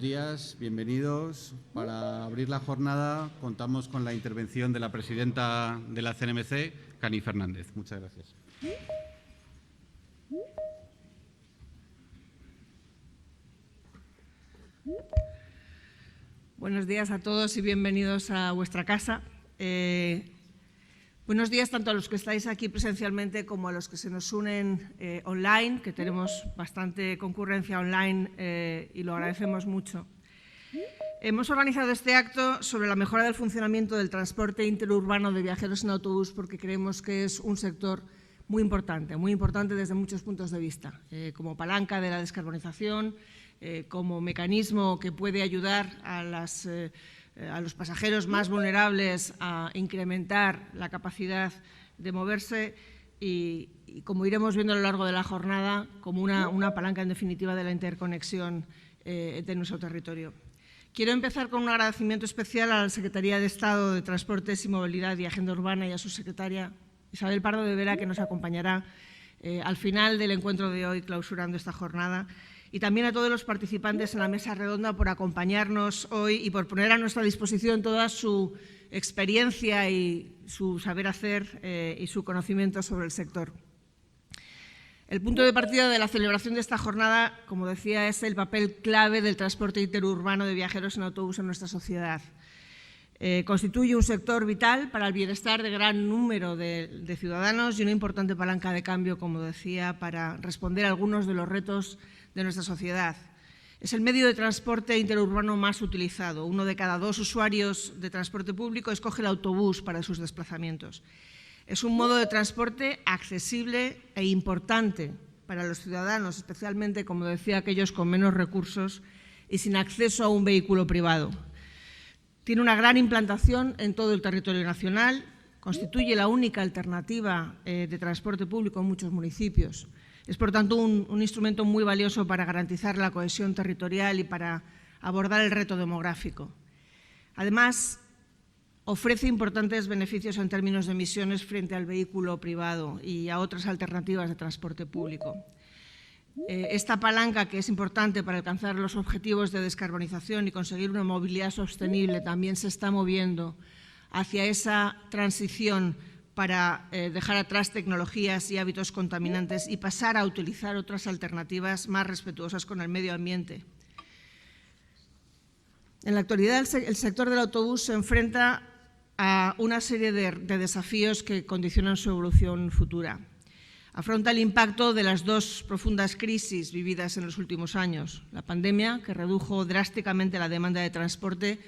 buenos días, bienvenidos. Para abrir la jornada contamos con la intervención de la presidenta de la CNMC, Cani Fernández. Muchas gracias. Buenos días a todos y bienvenidos a vuestra casa. Buenos días tanto a los que estáis aquí presencialmente como a los que se nos unen online, que tenemos bastante concurrencia online y lo agradecemos mucho. Hemos organizado este acto sobre la mejora del funcionamiento del transporte interurbano de viajeros en autobús porque creemos que es un sector muy importante desde muchos puntos de vista, como palanca de la descarbonización, como mecanismo que puede ayudar a los pasajeros más vulnerables a incrementar la capacidad de moverse y como iremos viendo a lo largo de la jornada, como una palanca en definitiva de la interconexión de nuestro territorio. Quiero empezar con un agradecimiento especial a la Secretaría de Estado de Transportes y Movilidad y Agenda Urbana y a su secretaria Isabel Pardo de Vera, que nos acompañará al final del encuentro de hoy clausurando esta jornada. Y también a todos los participantes en la mesa redonda por acompañarnos hoy y por poner a nuestra disposición toda su experiencia y su saber hacer y su conocimiento sobre el sector. El punto de partida de la celebración de esta jornada, como decía, es el papel clave del transporte interurbano de viajeros en autobús en nuestra sociedad. Constituye un sector vital para el bienestar de gran número de ciudadanos y una importante palanca de cambio, como decía, para responder a algunos de los retos de nuestra sociedad. Es el medio de transporte interurbano más utilizado. 1 de cada 2 usuarios de transporte público escoge el autobús para sus desplazamientos. Es un modo de transporte accesible e importante para los ciudadanos, especialmente, como decía, aquellos con menos recursos y sin acceso a un vehículo privado. Tiene una gran implantación en todo el territorio nacional, constituye la única alternativa de transporte público en muchos municipios. Es, por tanto, un instrumento muy valioso para garantizar la cohesión territorial y para abordar el reto demográfico. Además, ofrece importantes beneficios en términos de emisiones frente al vehículo privado y a otras alternativas de transporte público. Esta palanca, que es importante para alcanzar los objetivos de descarbonización y conseguir una movilidad sostenible, también se está moviendo hacia esa transición para dejar atrás tecnologías y hábitos contaminantes y pasar a utilizar otras alternativas más respetuosas con el medio ambiente. En la actualidad, el sector del autobús se enfrenta a una serie de desafíos que condicionan su evolución futura. Afronta el impacto de las 2 profundas crisis vividas en los últimos años. La pandemia, que redujo drásticamente la demanda de transporte,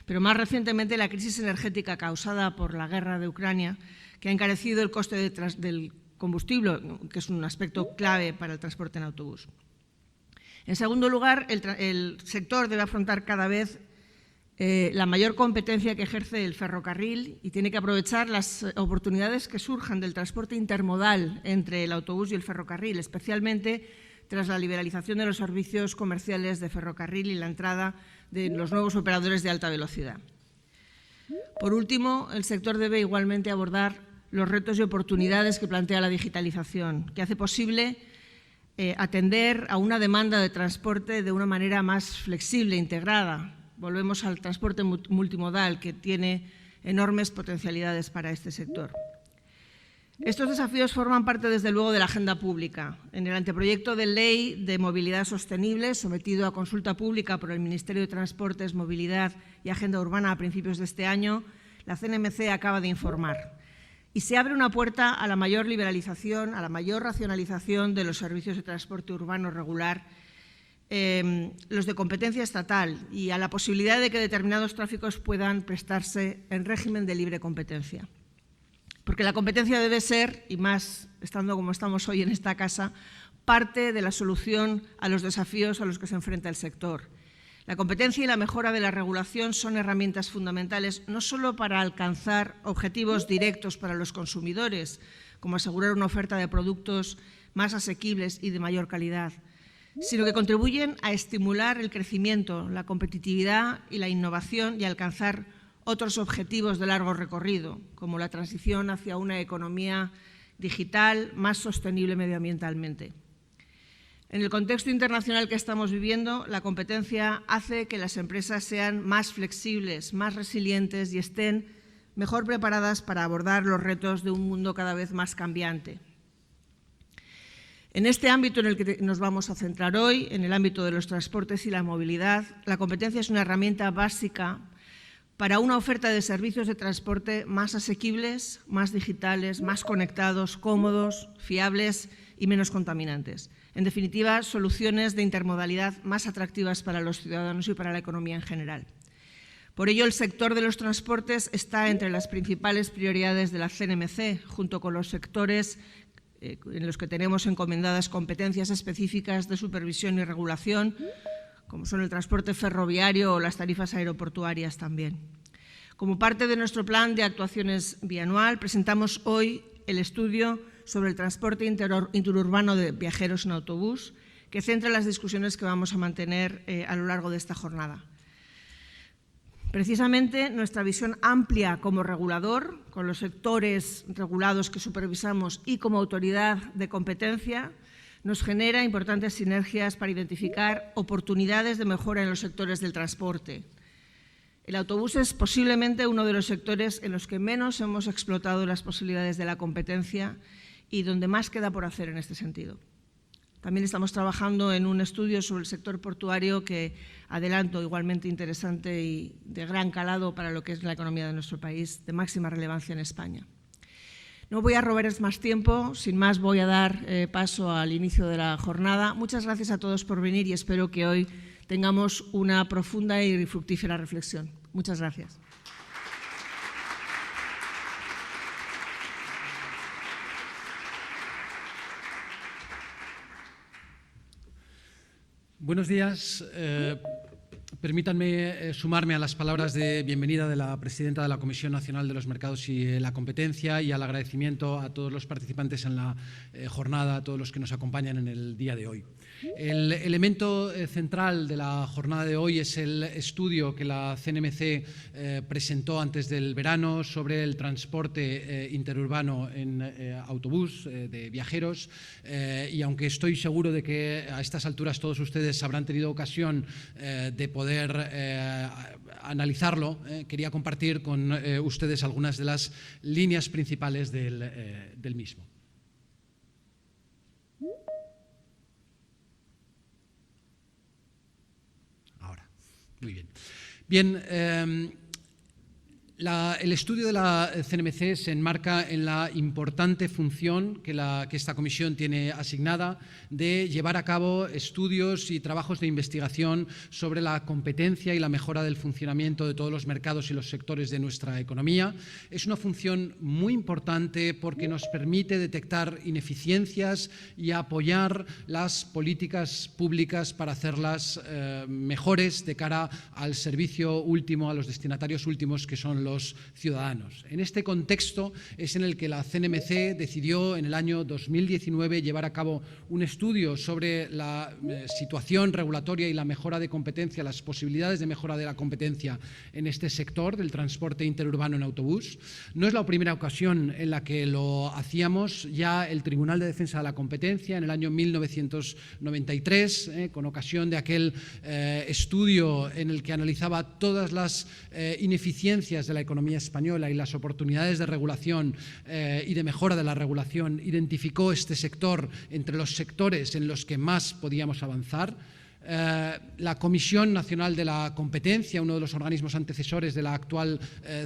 pero más recientemente la crisis energética causada por la guerra de Ucrania, que ha encarecido el coste del combustible, que es un aspecto clave para el transporte en autobús. En segundo lugar, el sector debe afrontar cada vez la mayor competencia que ejerce el ferrocarril y tiene que aprovechar las oportunidades que surjan del transporte intermodal entre el autobús y el ferrocarril, especialmente tras la liberalización de los servicios comerciales de ferrocarril y la entrada de los nuevos operadores de alta velocidad. Por último, el sector debe igualmente abordar los retos y oportunidades que plantea la digitalización, que hace posible atender a una demanda de transporte de una manera más flexible e integrada. Volvemos al transporte multimodal, que tiene enormes potencialidades para este sector. Estos desafíos forman parte, desde luego, de la agenda pública. En el anteproyecto de ley de movilidad sostenible, sometido a consulta pública por el Ministerio de Transportes, Movilidad y Agenda Urbana a principios de este año, la CNMC acaba de informar. Y se abre una puerta a la mayor liberalización, a la mayor racionalización de los servicios de transporte urbano regular, los de competencia estatal, y a la posibilidad de que determinados tráficos puedan prestarse en régimen de libre competencia. Porque la competencia debe ser, y más estando como estamos hoy en esta casa, parte de la solución a los desafíos a los que se enfrenta el sector. La competencia y la mejora de la regulación son herramientas fundamentales no solo para alcanzar objetivos directos para los consumidores, como asegurar una oferta de productos más asequibles y de mayor calidad, sino que contribuyen a estimular el crecimiento, la competitividad y la innovación y a alcanzar otros objetivos de largo recorrido, como la transición hacia una economía digital más sostenible medioambientalmente. En el contexto internacional que estamos viviendo, la competencia hace que las empresas sean más flexibles, más resilientes y estén mejor preparadas para abordar los retos de un mundo cada vez más cambiante. En este ámbito en el que nos vamos a centrar hoy, en el ámbito de los transportes y la movilidad, la competencia es una herramienta básica para una oferta de servicios de transporte más asequibles, más digitales, más conectados, cómodos, fiables y menos contaminantes. En definitiva, soluciones de intermodalidad más atractivas para los ciudadanos y para la economía en general. Por ello, el sector de los transportes está entre las principales prioridades de la CNMC, junto con los sectores en los que tenemos encomendadas competencias específicas de supervisión y regulación, como son el transporte ferroviario o las tarifas aeroportuarias también. Como parte de nuestro plan de actuaciones bianual, presentamos hoy el estudio sobre el transporte interurbano de viajeros en autobús, que centra las discusiones que vamos a mantener a lo largo de esta jornada. Precisamente nuestra visión amplia como regulador, con los sectores regulados que supervisamos y como autoridad de competencia, nos genera importantes sinergias para identificar oportunidades de mejora en los sectores del transporte. El autobús es posiblemente uno de los sectores en los que menos hemos explotado las posibilidades de la competencia y donde más queda por hacer en este sentido. También estamos trabajando en un estudio sobre el sector portuario que adelanto, igualmente interesante y de gran calado para lo que es la economía de nuestro país, de máxima relevancia en España. No voy a robarles más tiempo, sin más voy a dar paso al inicio de la jornada. Muchas gracias a todos por venir y espero que hoy tengamos una profunda y fructífera reflexión. Muchas gracias. Buenos días. Permítanme sumarme a las palabras de bienvenida de la presidenta de la Comisión Nacional de los Mercados y la Competencia y al agradecimiento a todos los participantes en la jornada, a todos los que nos acompañan en el día de hoy. El elemento central de la jornada de hoy es el estudio que la CNMC presentó antes del verano sobre el transporte interurbano en autobús de viajeros y aunque estoy seguro de que a estas alturas todos ustedes habrán tenido ocasión de poder analizarlo, quería compartir con ustedes algunas de las líneas principales del mismo. Muy bien. Bien, el estudio de la CNMC se enmarca en la importante función que esta comisión tiene asignada de llevar a cabo estudios y trabajos de investigación sobre la competencia y la mejora del funcionamiento de todos los mercados y los sectores de nuestra economía. Es una función muy importante porque nos permite detectar ineficiencias y apoyar las políticas públicas para hacerlas mejores de cara al servicio último, a los destinatarios últimos que son los ciudadanos. En este contexto es en el que la CNMC decidió en el año 2019 llevar a cabo un estudio sobre la situación regulatoria y la mejora de competencia, las posibilidades de mejora de la competencia en este sector del transporte interurbano en autobús. No es la primera ocasión en la que lo hacíamos. Ya el Tribunal de Defensa de la Competencia en el año 1993, con ocasión de aquel estudio en el que analizaba todas las ineficiencias de la economía española y las oportunidades de regulación y de mejora de la regulación, identificó este sector entre los sectores en los que más podíamos avanzar. La Comisión Nacional de la Competencia, uno de los organismos antecesores de la actual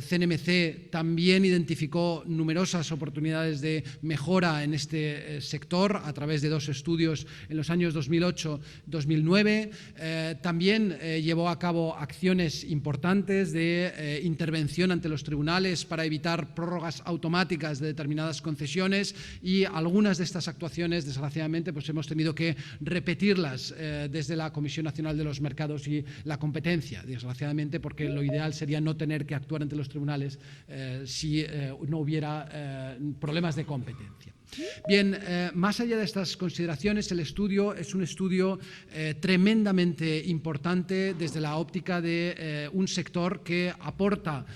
CNMC, también identificó numerosas oportunidades de mejora en este sector a través de dos estudios en los años 2008-2009. También llevó a cabo acciones importantes de intervención ante los tribunales para evitar prórrogas automáticas de determinadas concesiones y algunas de estas actuaciones, desgraciadamente, pues hemos tenido que repetirlas desde la la Comisión Nacional de los Mercados y la Competencia, desgraciadamente, porque lo ideal sería no tener que actuar ante los tribunales si no hubiera problemas de competencia. Bien, más allá de estas consideraciones, el estudio es un estudio tremendamente importante desde la óptica de un sector que aporta,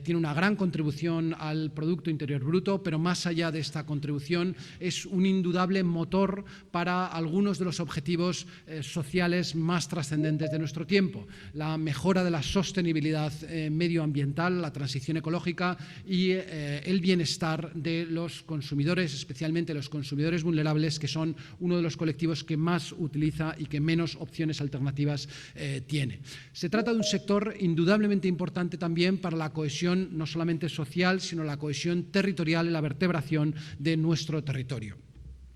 tiene una gran contribución al Producto Interior Bruto, pero más allá de esta contribución es un indudable motor para algunos de los objetivos sociales más trascendentes de nuestro tiempo: la mejora de la sostenibilidad medioambiental, la transición ecológica y el bienestar de los consumidores, especialmente los consumidores vulnerables, que son uno de los colectivos que más utiliza y que menos opciones alternativas tiene. Se trata de un sector indudablemente importante también para la cohesión no solamente social, sino la cohesión territorial y la vertebración de nuestro territorio.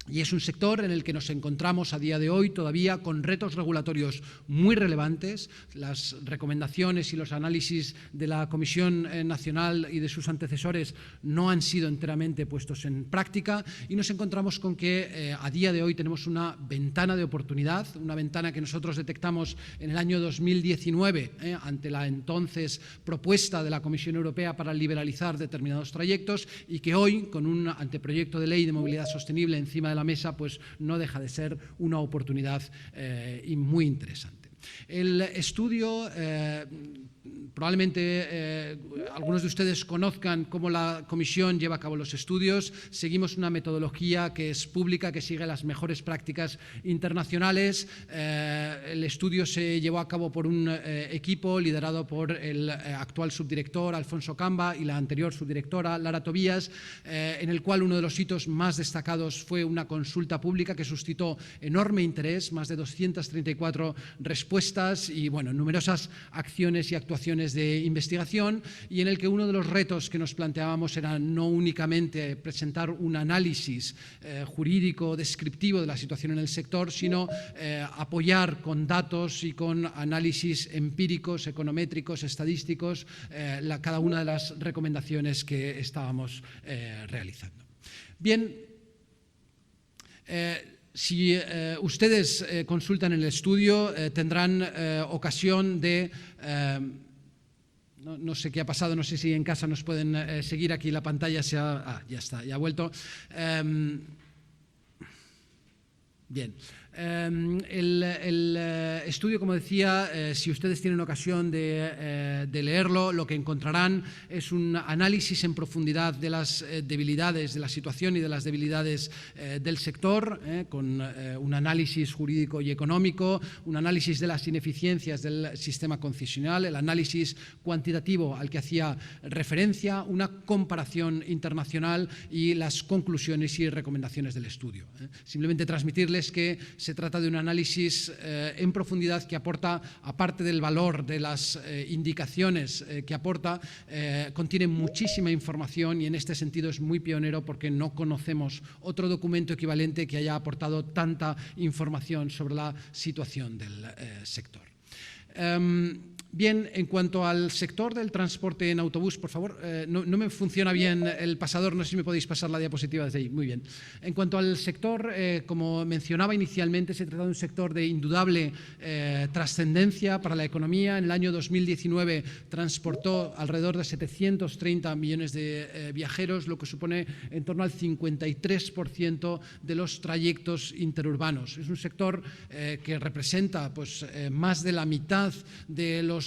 Y es un sector en el que nos encontramos a día de hoy todavía con retos regulatorios muy relevantes. Las recomendaciones y los análisis de la Comisión Nacional y de sus antecesores no han sido enteramente puestos en práctica, y nos encontramos con que a día de hoy tenemos una ventana de oportunidad, una ventana que nosotros detectamos en el año 2019 ante la entonces propuesta de la Comisión Europea para liberalizar determinados trayectos, y que hoy, con un anteproyecto de ley de movilidad sostenible encima de la mesa, pues no deja de ser una oportunidad y muy interesante. El estudio, probablemente algunos de ustedes conozcan cómo la Comisión lleva a cabo los estudios. Seguimos una metodología que es pública, que sigue las mejores prácticas internacionales. El estudio se llevó a cabo por un equipo liderado por el actual subdirector Alfonso Camba y la anterior subdirectora Lara Tobías, en el cual uno de los hitos más destacados fue una consulta pública que suscitó enorme interés, más de 234 respuestas y numerosas acciones y actuaciones de investigación, y en el que uno de los retos que nos planteábamos era no únicamente presentar un análisis jurídico descriptivo de la situación en el sector, sino apoyar con datos y con análisis empíricos, econométricos, estadísticos, cada una de las recomendaciones que estábamos realizando. Bien, si ustedes consultan el estudio, tendrán ocasión de... No sé qué ha pasado, no sé si en casa nos pueden seguir. Aquí la pantalla se ha... ya está, ya ha vuelto. Bien. El estudio, como decía, si ustedes tienen ocasión de leerlo, lo que encontrarán es un análisis en profundidad de las debilidades, de la situación y de las debilidades del sector, con un análisis jurídico y económico, un análisis de las ineficiencias del sistema concesional, el análisis cuantitativo al que hacía referencia, una comparación internacional y las conclusiones y recomendaciones del estudio. Simplemente transmitirles que se trata de un análisis en profundidad que aporta, aparte del valor de las indicaciones que aporta, contiene muchísima información, y en este sentido es muy pionero porque no conocemos otro documento equivalente que haya aportado tanta información sobre la situación del sector. Bien, en cuanto al sector del transporte en autobús, por favor, no me funciona bien el pasador, no sé si me podéis pasar la diapositiva desde ahí. Muy bien. En cuanto al sector, como mencionaba inicialmente, se trata de un sector de indudable trascendencia para la economía. En el año 2019 transportó alrededor de 730 millones de viajeros, lo que supone en torno al 53% de los trayectos interurbanos. Es un sector que representa más de la mitad de los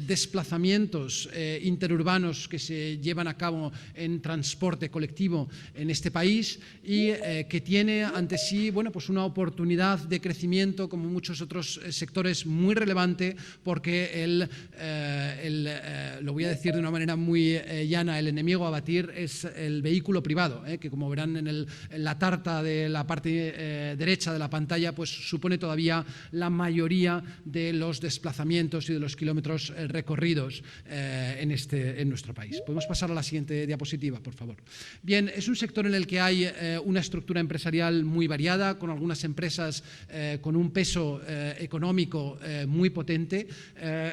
desplazamientos interurbanos que se llevan a cabo en transporte colectivo en este país, y que tiene ante sí una oportunidad de crecimiento, como muchos otros sectores, muy relevante, porque lo voy a decir de una manera muy llana, el enemigo a batir es el vehículo privado, que, como verán en la tarta de la parte derecha de la pantalla, supone todavía la mayoría de los desplazamientos y de los kilómetros otros recorridos en nuestro país. Podemos pasar a la siguiente diapositiva, por favor. Bien, es un sector en el que hay una estructura empresarial muy variada, con algunas empresas con un peso económico muy potente.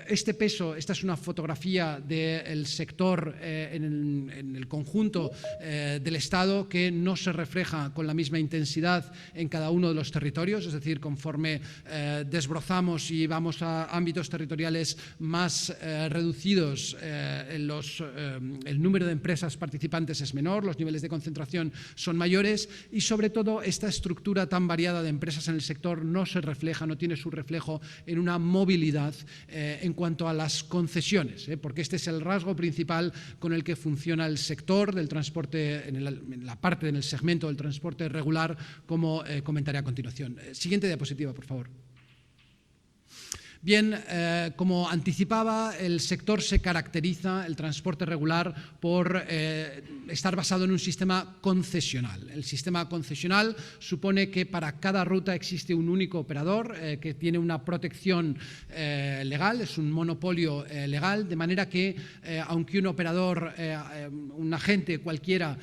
Esta es una fotografía del sector en el conjunto del Estado, que no se refleja con la misma intensidad en cada uno de los territorios, es decir, conforme desbrozamos y vamos a ámbitos territoriales más reducidos, el número de empresas participantes es menor, los niveles de concentración son mayores y, sobre todo, esta estructura tan variada de empresas en el sector no se refleja, no tiene su reflejo en una movilidad en cuanto a las concesiones, porque este es el rasgo principal con el que funciona el sector del transporte, en el segmento del transporte regular, como comentaré a continuación. Siguiente diapositiva, por favor. Bien, como anticipaba, el sector se caracteriza, el transporte regular, por estar basado en un sistema concesional. El sistema concesional supone que para cada ruta existe un único operador que tiene una protección legal, es un monopolio legal, de manera que aunque un operador, un agente cualquiera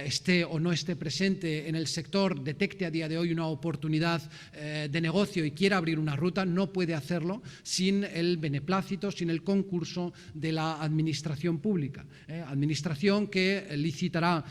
esté o no esté presente en el sector, detecte a día de hoy una oportunidad de negocio y quiera abrir una ruta, no puede hacerlo sin el beneplácito, sin el concurso de la administración pública. Administración que licitará,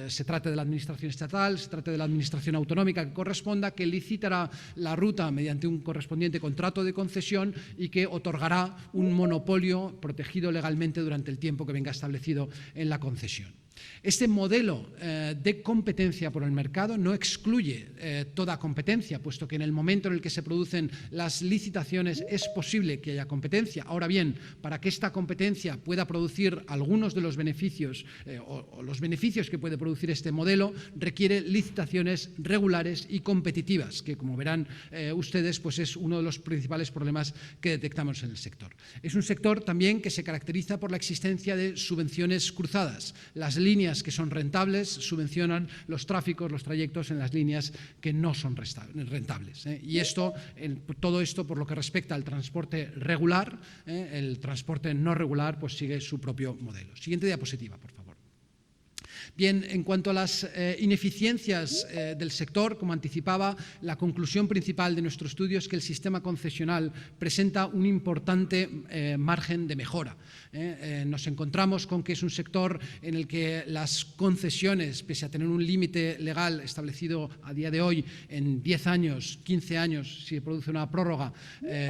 se trate de la administración estatal, se trate de la administración autonómica que corresponda, que licitará la ruta mediante un correspondiente contrato de concesión y que otorgará un monopolio protegido legalmente durante el tiempo que venga establecido en la concesión. Este modelo de competencia por el mercado no excluye toda competencia, puesto que en el momento en el que se producen las licitaciones es posible que haya competencia. Ahora bien, para que esta competencia pueda producir algunos de los beneficios o los beneficios que puede producir este modelo, requiere licitaciones regulares y competitivas, que, como verán ustedes, pues es uno de los principales problemas que detectamos en el sector. Es un sector también que se caracteriza por la existencia de subvenciones cruzadas. Las líneas que son rentables subvencionan los tráficos, los trayectos en las líneas que no son rentables. Y todo esto, por lo que respecta al transporte regular, el transporte no regular pues sigue su propio modelo. Siguiente diapositiva, por favor. Bien, en cuanto a las ineficiencias del sector, como anticipaba, la conclusión principal de nuestro estudio es que el sistema concesional presenta un importante margen de mejora. Nos encontramos con que es un sector en el que las concesiones, pese a tener un límite legal establecido a día de hoy en 10 años, 15 años, si se produce una prórroga,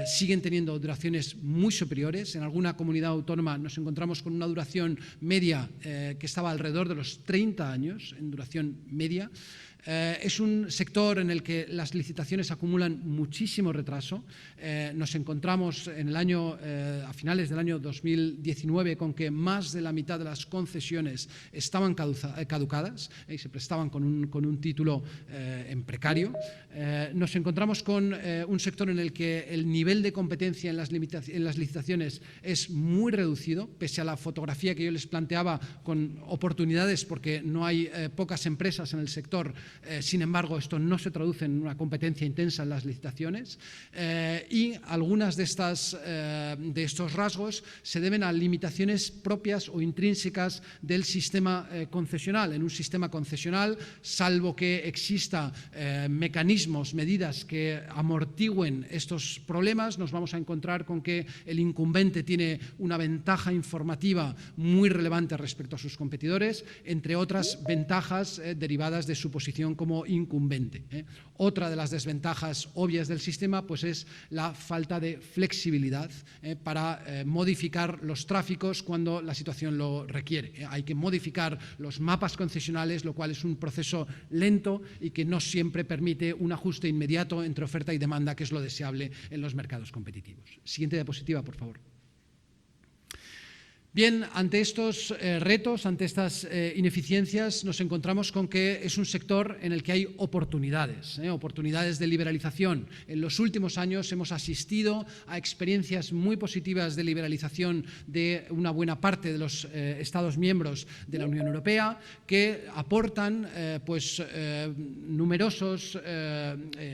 siguen teniendo duraciones muy superiores. En alguna comunidad autónoma nos encontramos con una duración media que estaba alrededor de los 30 años en duración media. Es un sector en el que las licitaciones acumulan muchísimo retraso. Nos encontramos a finales del año 2019 con que más de la mitad de las concesiones estaban caducadas y se prestaban con un título en precario. Nos encontramos con un sector en el que el nivel de competencia en las licitaciones es muy reducido, pese a la fotografía que yo les planteaba con oportunidades, porque no hay pocas empresas en el sector. Sin embargo, esto no se traduce en una competencia intensa en las licitaciones y algunas de estos rasgos se deben a limitaciones propias o intrínsecas del sistema concesional. En un sistema concesional, salvo que exista mecanismos, medidas que amortigüen estos problemas, nos vamos a encontrar con que el incumbente tiene una ventaja informativa muy relevante respecto a sus competidores, entre otras ventajas derivadas de su posición como incumbente. Otra de las desventajas obvias del sistema pues es la falta de flexibilidad para modificar los tráficos cuando la situación lo requiere. Hay que modificar los mapas concesionales, lo cual es un proceso lento y que no siempre permite un ajuste inmediato entre oferta y demanda, que es lo deseable en los mercados competitivos. Siguiente diapositiva, por favor. Bien, ante estos retos, ante estas ineficiencias, nos encontramos con que es un sector en el que hay oportunidades, oportunidades de liberalización. En los últimos años hemos asistido a experiencias muy positivas de liberalización de una buena parte de los Estados miembros de la Unión Europea, que aportan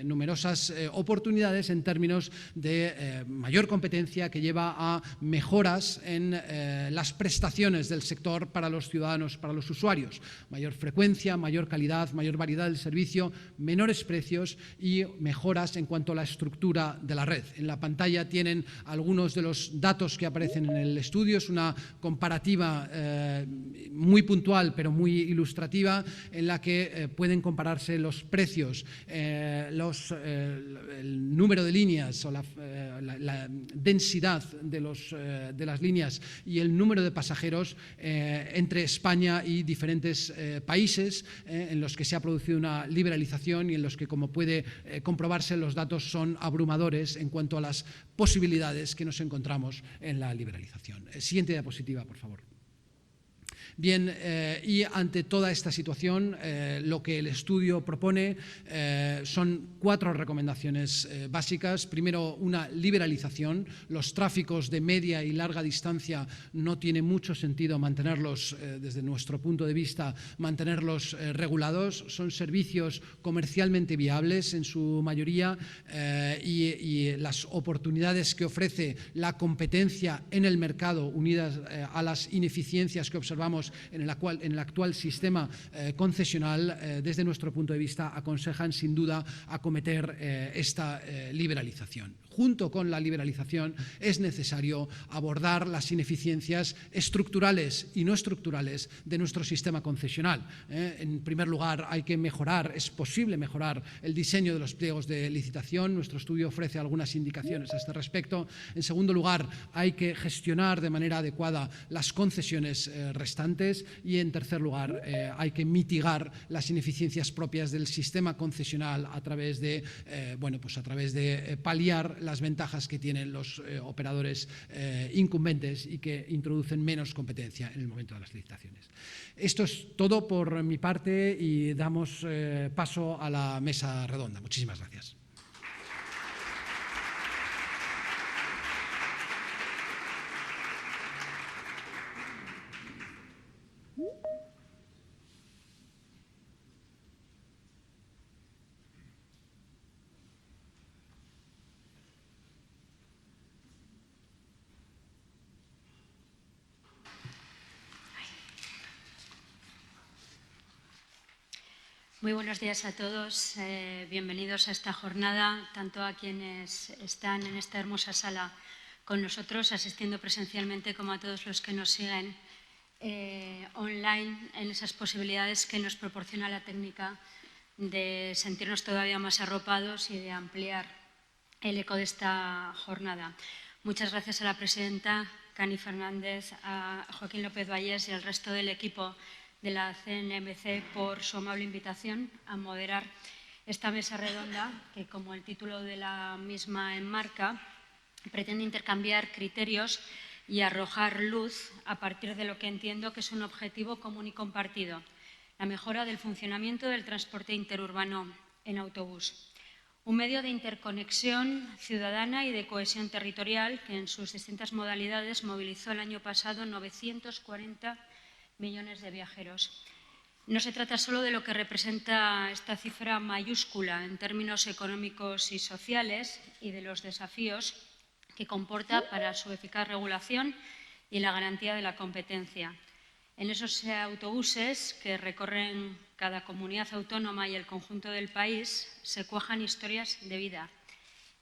numerosas oportunidades en términos de mayor competencia, que lleva a mejoras en las prestaciones del sector para los ciudadanos, para los usuarios. Mayor frecuencia, mayor calidad, mayor variedad del servicio, menores precios y mejoras en cuanto a la estructura de la red. En la pantalla tienen algunos de los datos que aparecen en el estudio. Es una comparativa muy puntual, pero muy ilustrativa, en la que pueden compararse los precios, el número de líneas o la densidad de las líneas y el número de pasajeros entre España y diferentes países en los que se ha producido una liberalización y en los que, como puede comprobarse, los datos son abrumadores en cuanto a las posibilidades que nos encontramos en la liberalización. Siguiente diapositiva, por favor. Bien, y ante toda esta situación, lo que el estudio propone son 4 recomendaciones básicas. Primero, una liberalización. Los tráficos de media y larga distancia no tiene mucho sentido mantenerlos, desde nuestro punto de vista, mantenerlos regulados. Son servicios comercialmente viables en su mayoría y las oportunidades que ofrece la competencia en el mercado, unidas a las ineficiencias que observamos en el actual sistema concesional, desde nuestro punto de vista, aconsejan sin duda acometer esta liberalización. Junto con la liberalización es necesario abordar las ineficiencias estructurales y no estructurales de nuestro sistema concesional. En primer lugar, hay que mejorar, es posible mejorar el diseño de los pliegos de licitación. Nuestro estudio ofrece algunas indicaciones a este respecto. En segundo lugar, hay que gestionar de manera adecuada las concesiones restantes. Y en tercer lugar, hay que mitigar las ineficiencias propias del sistema concesional a través de paliar las ventajas que tienen los operadores incumbentes y que introducen menos competencia en el momento de las licitaciones. Esto es todo por mi parte y damos paso a la mesa redonda. Muchísimas gracias. Muy buenos días a todos. Bienvenidos a esta jornada, tanto a quienes están en esta hermosa sala con nosotros, asistiendo presencialmente, como a todos los que nos siguen online, en esas posibilidades que nos proporciona la técnica de sentirnos todavía más arropados y de ampliar el eco de esta jornada. Muchas gracias a la presidenta Cani Fernández, a Joaquín López Vallés y al resto del equipo de la CNMC por su amable invitación a moderar esta mesa redonda que, como el título de la misma enmarca, pretende intercambiar criterios y arrojar luz a partir de lo que entiendo que es un objetivo común y compartido: la mejora del funcionamiento del transporte interurbano en autobús. Un medio de interconexión ciudadana y de cohesión territorial que en sus distintas modalidades movilizó el año pasado 940 millones de viajeros. No se trata solo de lo que representa esta cifra mayúscula en términos económicos y sociales y de los desafíos que comporta para su eficaz regulación y la garantía de la competencia. En esos autobuses que recorren cada comunidad autónoma y el conjunto del país se cuajan historias de vida,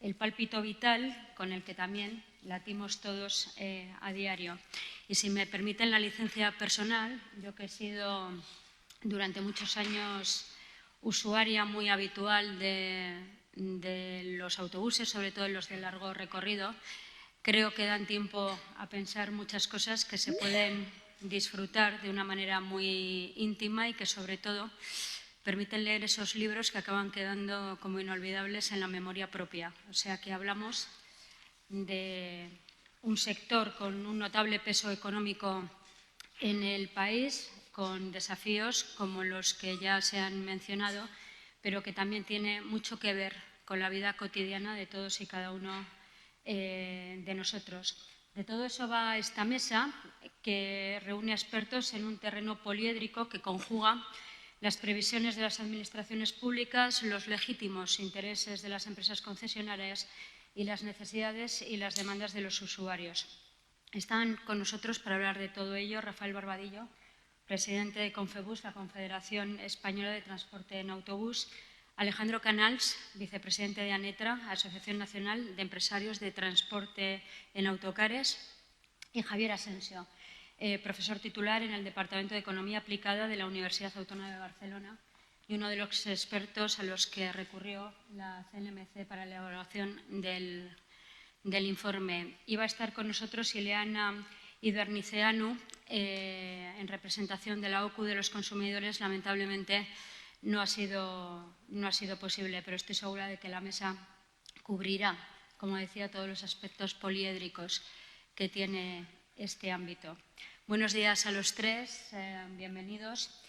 el pálpito vital con el que también latimos todos a diario. Y si me permiten la licencia personal, yo que he sido durante muchos años usuaria muy habitual de los autobuses, sobre todo los de largo recorrido, creo que dan tiempo a pensar muchas cosas que se pueden disfrutar de una manera muy íntima y que, sobre todo, permiten leer esos libros que acaban quedando como inolvidables en la memoria propia. O sea que hablamos de un sector con un notable peso económico en el país, con desafíos como los que ya se han mencionado, pero que también tiene mucho que ver con la vida cotidiana de todos y cada uno de nosotros. De todo eso va esta mesa, que reúne a expertos en un terreno poliédrico que conjuga las previsiones de las administraciones públicas, los legítimos intereses de las empresas concesionarias y las necesidades y las demandas de los usuarios. Están con nosotros para hablar de todo ello Rafael Barbadillo, presidente de Confebus, la Confederación Española de Transporte en Autobús, Alejandro Canals, vicepresidente de ANETRA, Asociación Nacional de Empresarios de Transporte en Autocares, y Javier Asensio, profesor titular en el Departamento de Economía Aplicada de la Universidad Autónoma de Barcelona y uno de los expertos a los que recurrió la CNMC para la elaboración del informe. Iba a estar con nosotros Ileana Iberniceanu, en representación de la OCU de los consumidores. Lamentablemente no ha sido posible, pero estoy segura de que la mesa cubrirá, como decía, todos los aspectos poliédricos que tiene este ámbito. Buenos días a los tres, bienvenidos.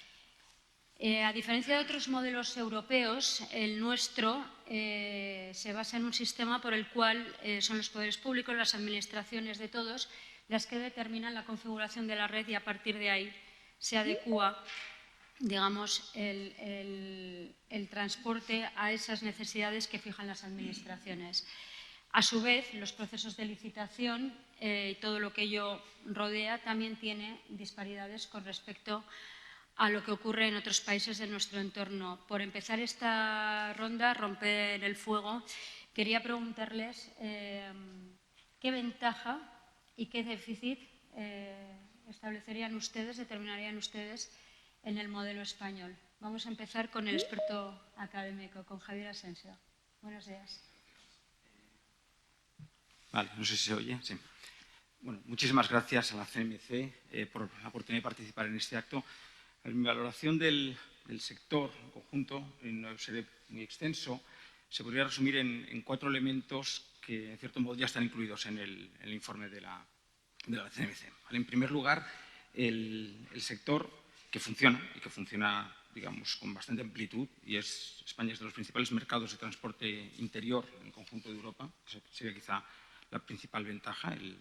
A diferencia de otros modelos europeos, el nuestro se basa en un sistema por el cual son los poderes públicos, las administraciones de todos, las que determinan la configuración de la red y a partir de ahí se adecúa, digamos, el transporte a esas necesidades que fijan las administraciones. A su vez, los procesos de licitación y todo lo que ello rodea también tiene disparidades con respecto a lo que ocurre en otros países de nuestro entorno. Por empezar esta ronda, romper el fuego, quería preguntarles qué ventaja y qué déficit establecerían ustedes, determinarían ustedes en el modelo español. Vamos a empezar con el experto académico, con Javier Asensio. Buenos días. Vale, no sé si se oye. Sí. Bueno, muchísimas gracias a la CNMC por la oportunidad de participar en este acto. Mi valoración del sector en conjunto, no seré muy extenso, se podría resumir en 4 elementos que, en cierto modo, ya están incluidos en el informe de la CNMC. ¿Vale? En primer lugar, el sector que funciona, y que funciona, digamos, con bastante amplitud, y España es de los principales mercados de transporte interior en el conjunto de Europa, que sería quizá la principal ventaja, el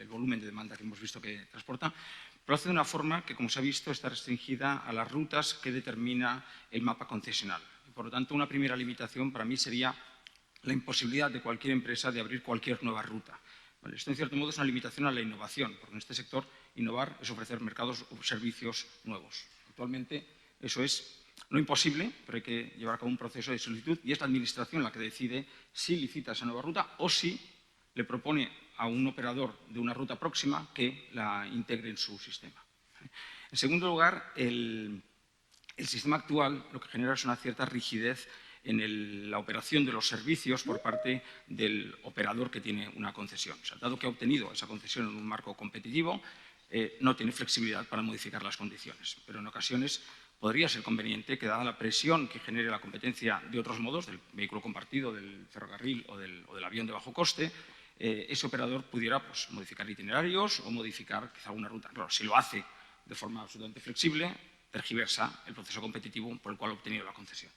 volumen de demanda que hemos visto que transporta, pero lo hace de una forma que, como se ha visto, está restringida a las rutas que determina el mapa concesional. Y, por lo tanto, una primera limitación para mí sería la imposibilidad de cualquier empresa de abrir cualquier nueva ruta. ¿Vale? Esto, en cierto modo, es una limitación a la innovación, porque en este sector innovar es ofrecer mercados o servicios nuevos. Actualmente eso es no imposible, pero hay que llevar a cabo un proceso de solicitud y es la Administración la que decide si licita esa nueva ruta o si le propone a un operador de una ruta próxima que la integre en su sistema. En segundo lugar, el sistema actual lo que genera es una cierta rigidez en la operación de los servicios por parte del operador que tiene una concesión. O sea, dado que ha obtenido esa concesión en un marco competitivo, no tiene flexibilidad para modificar las condiciones, pero en ocasiones podría ser conveniente que, dada la presión que genere la competencia de otros modos, del vehículo compartido, del ferrocarril o del avión de bajo coste, ese operador pudiera modificar itinerarios o modificar quizá alguna ruta. Claro, si lo hace de forma absolutamente flexible, tergiversa el proceso competitivo por el cual ha obtenido la concesión.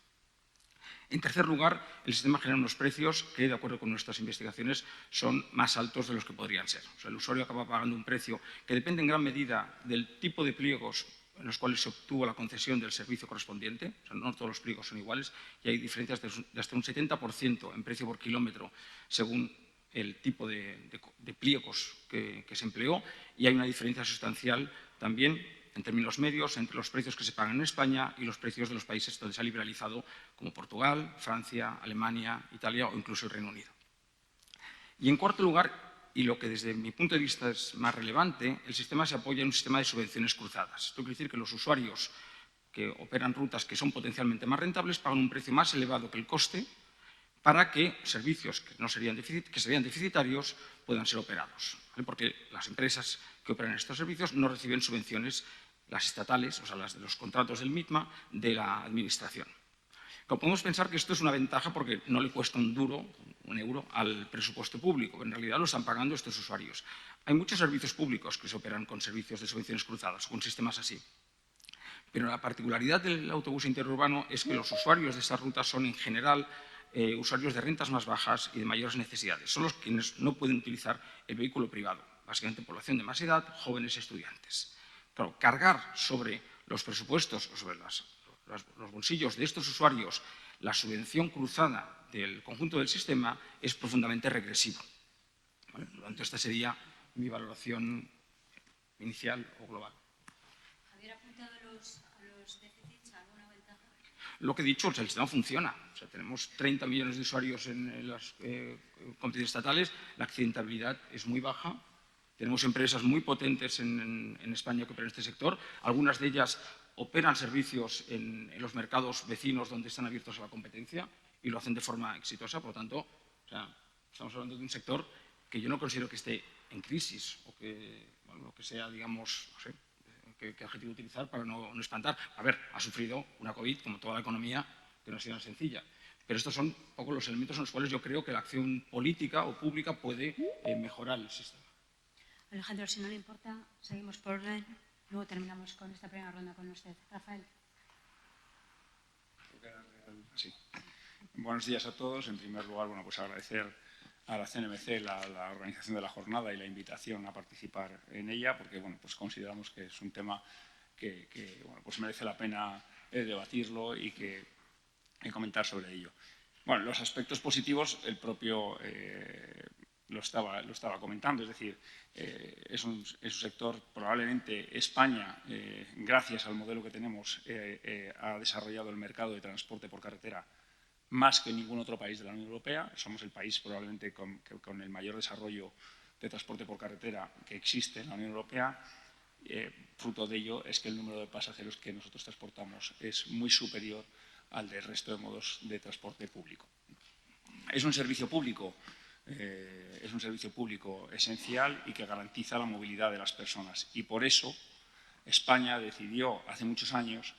En tercer lugar, el sistema genera unos precios que, de acuerdo con nuestras investigaciones, son más altos de los que podrían ser. O sea, el usuario acaba pagando un precio que depende en gran medida del tipo de pliegos en los cuales se obtuvo la concesión del servicio correspondiente. O sea, no todos los pliegos son iguales y hay diferencias de hasta un 70% en precio por kilómetro según el tipo de pliegos que se empleó, y hay una diferencia sustancial también en términos medios entre los precios que se pagan en España y los precios de los países donde se ha liberalizado, como Portugal, Francia, Alemania, Italia o incluso el Reino Unido. Y en cuarto lugar, y lo que desde mi punto de vista es más relevante, el sistema se apoya en un sistema de subvenciones cruzadas. Esto quiere decir que los usuarios que operan rutas que son potencialmente más rentables pagan un precio más elevado que el coste para que servicios que serían deficitarios puedan ser operados. ¿Vale? Porque las empresas que operan estos servicios no reciben subvenciones, las estatales, o sea, las de los contratos del MITMA, de la Administración. Podemos pensar que esto es una ventaja porque no le cuesta un duro, un euro, al presupuesto público, pero en realidad lo están pagando estos usuarios. Hay muchos servicios públicos que se operan con servicios de subvenciones cruzadas, con sistemas así. Pero la particularidad del autobús interurbano es que los usuarios de estas rutas son, en general, usuarios de rentas más bajas y de mayores necesidades. Son los quienes no pueden utilizar el vehículo privado, básicamente población de más edad, jóvenes y estudiantes. Claro, cargar sobre los presupuestos o sobre los bolsillos de estos usuarios la subvención cruzada del conjunto del sistema es profundamente regresivo. ¿Vale? Por lo tanto, esta sería mi valoración inicial o global. Javier, ¿ha apuntado a los déficits alguna ventaja? Lo que he dicho, el sistema funciona. O sea, tenemos 30 millones de usuarios en las competencias estatales, la accidentabilidad es muy baja. Tenemos empresas muy potentes en España que operan en este sector. Algunas de ellas operan servicios en los mercados vecinos donde están abiertos a la competencia y lo hacen de forma exitosa. Por lo tanto, o sea, estamos hablando de un sector que yo no considero que esté en crisis o que, bueno, lo que sea, digamos, no sé, qué adjetivo utilizar para no espantar. A ver, ha sufrido una COVID, como toda la economía, que no ha sido tan sencilla. Pero estos son un poco los elementos en los cuales yo creo que la acción política o pública puede mejorar el sistema. Alejandro, si no le importa, seguimos por orden. Luego terminamos con esta primera ronda con usted. Rafael. Sí. Buenos días a todos. En primer lugar, bueno, pues agradecer a la CNMC la organización de la jornada y la invitación a participar en ella, porque bueno, pues consideramos que es un tema que bueno, pues merece la pena debatirlo y comentar sobre ello. Bueno, los aspectos positivos, el propio lo estaba comentando, es decir, es un sector, probablemente España, gracias al modelo que tenemos, ha desarrollado el mercado de transporte por carretera más que ningún otro país de la Unión Europea. Somos el país probablemente con el mayor desarrollo de transporte por carretera que existe en la Unión Europea. Fruto de ello es que el número de pasajeros que nosotros transportamos es muy superior al del resto de modos de transporte público. Es un servicio público esencial y que garantiza la movilidad de las personas. Y por eso España decidió hace muchos años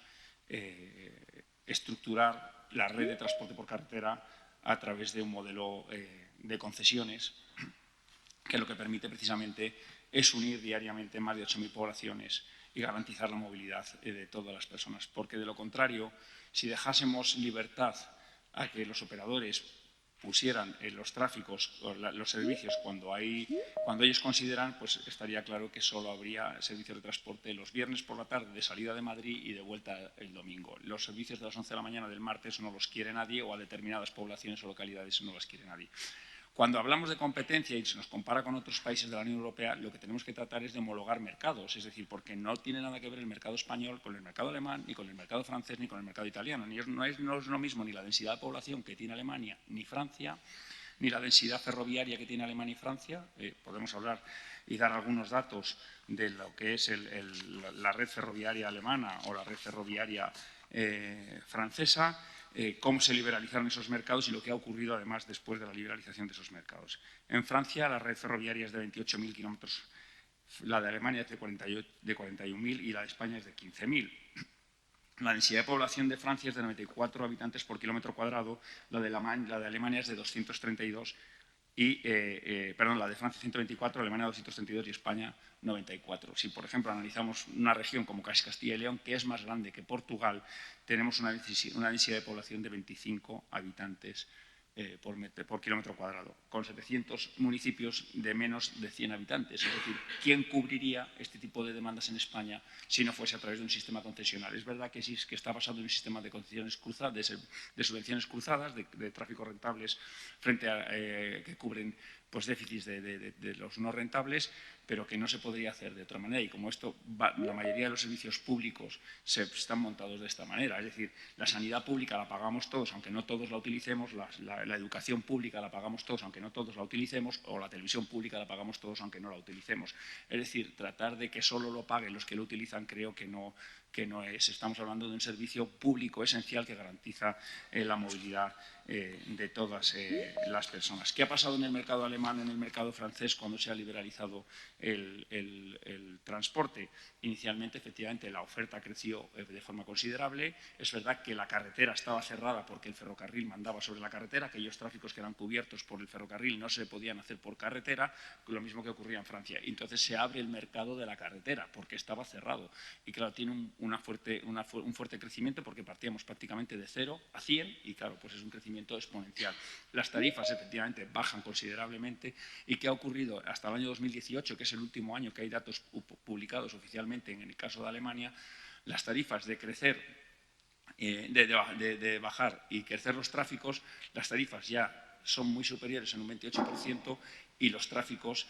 estructurar la red de transporte por carretera a través de un modelo de concesiones que lo que permite precisamente es unir diariamente más de 8.000 poblaciones y garantizar la movilidad de todas las personas. Porque de lo contrario, si dejásemos libertad a que los operadores pusieran en los tráficos los servicios cuando ellos consideran, pues estaría claro que solo habría servicios de transporte los viernes por la tarde de salida de Madrid y de vuelta el domingo. Los servicios de las 11 de la mañana del martes no los quiere nadie o a determinadas poblaciones o localidades no las quiere nadie. Cuando hablamos de competencia y se nos compara con otros países de la Unión Europea, lo que tenemos que tratar es de homologar mercados, es decir, porque no tiene nada que ver el mercado español con el mercado alemán, ni con el mercado francés, ni con el mercado italiano. No es lo mismo ni la densidad de población que tiene Alemania ni Francia, ni la densidad ferroviaria que tiene Alemania y Francia. Podemos hablar y dar algunos datos de lo que es la red ferroviaria alemana o la red ferroviaria francesa. Cómo se liberalizaron esos mercados y lo que ha ocurrido además después de la liberalización de esos mercados. En Francia la red ferroviaria es de 28.000 kilómetros, la de Alemania es de 41.000 y la de España es de 15.000. La densidad de población de Francia es de 94 habitantes por kilómetro cuadrado, la de Alemania es de 232 la de Francia 124, Alemania 232 y España 94. Si, por ejemplo, analizamos una región como Castilla y León, que es más grande que Portugal, tenemos una densidad de población de 25 habitantes por kilómetro cuadrado, con 700 municipios de menos de 100 habitantes. Es decir, ¿quién cubriría este tipo de demandas en España si no fuese a través de un sistema concesional? Es verdad que sí, que está basado en un sistema de concesiones cruzadas, de subvenciones cruzadas, de tráfico rentables, frente a que cubren pues, déficits de los no rentables, pero que no se podría hacer de otra manera. Y como la mayoría de los servicios públicos están montados de esta manera, es decir, la sanidad pública la pagamos todos, aunque no todos la utilicemos, la educación pública la pagamos todos, aunque no todos la utilicemos, o la televisión pública la pagamos todos, aunque no la utilicemos. Es decir, tratar de que solo lo paguen los que lo utilizan creo que no que no es. Estamos hablando de un servicio público esencial que garantiza la movilidad de todas las personas. ¿Qué ha pasado en el mercado alemán, en el mercado francés, cuando se ha liberalizado el transporte? Inicialmente, efectivamente, la oferta creció de forma considerable. Es verdad que la carretera estaba cerrada porque el ferrocarril mandaba sobre la carretera. Aquellos tráficos que eran cubiertos por el ferrocarril no se podían hacer por carretera, lo mismo que ocurría en Francia. Y entonces se abre el mercado de la carretera porque estaba cerrado. Y claro, tiene un fuerte crecimiento porque partíamos prácticamente de 0 a 100 y claro, pues es un crecimiento exponencial. Las tarifas efectivamente bajan considerablemente. ¿Y qué ha ocurrido? Hasta el año 2018, que es el último año que hay datos publicados oficialmente en el caso de Alemania, las tarifas de crecer, de bajar y crecer los tráficos, las tarifas ya son muy superiores en un 28% y los tráficos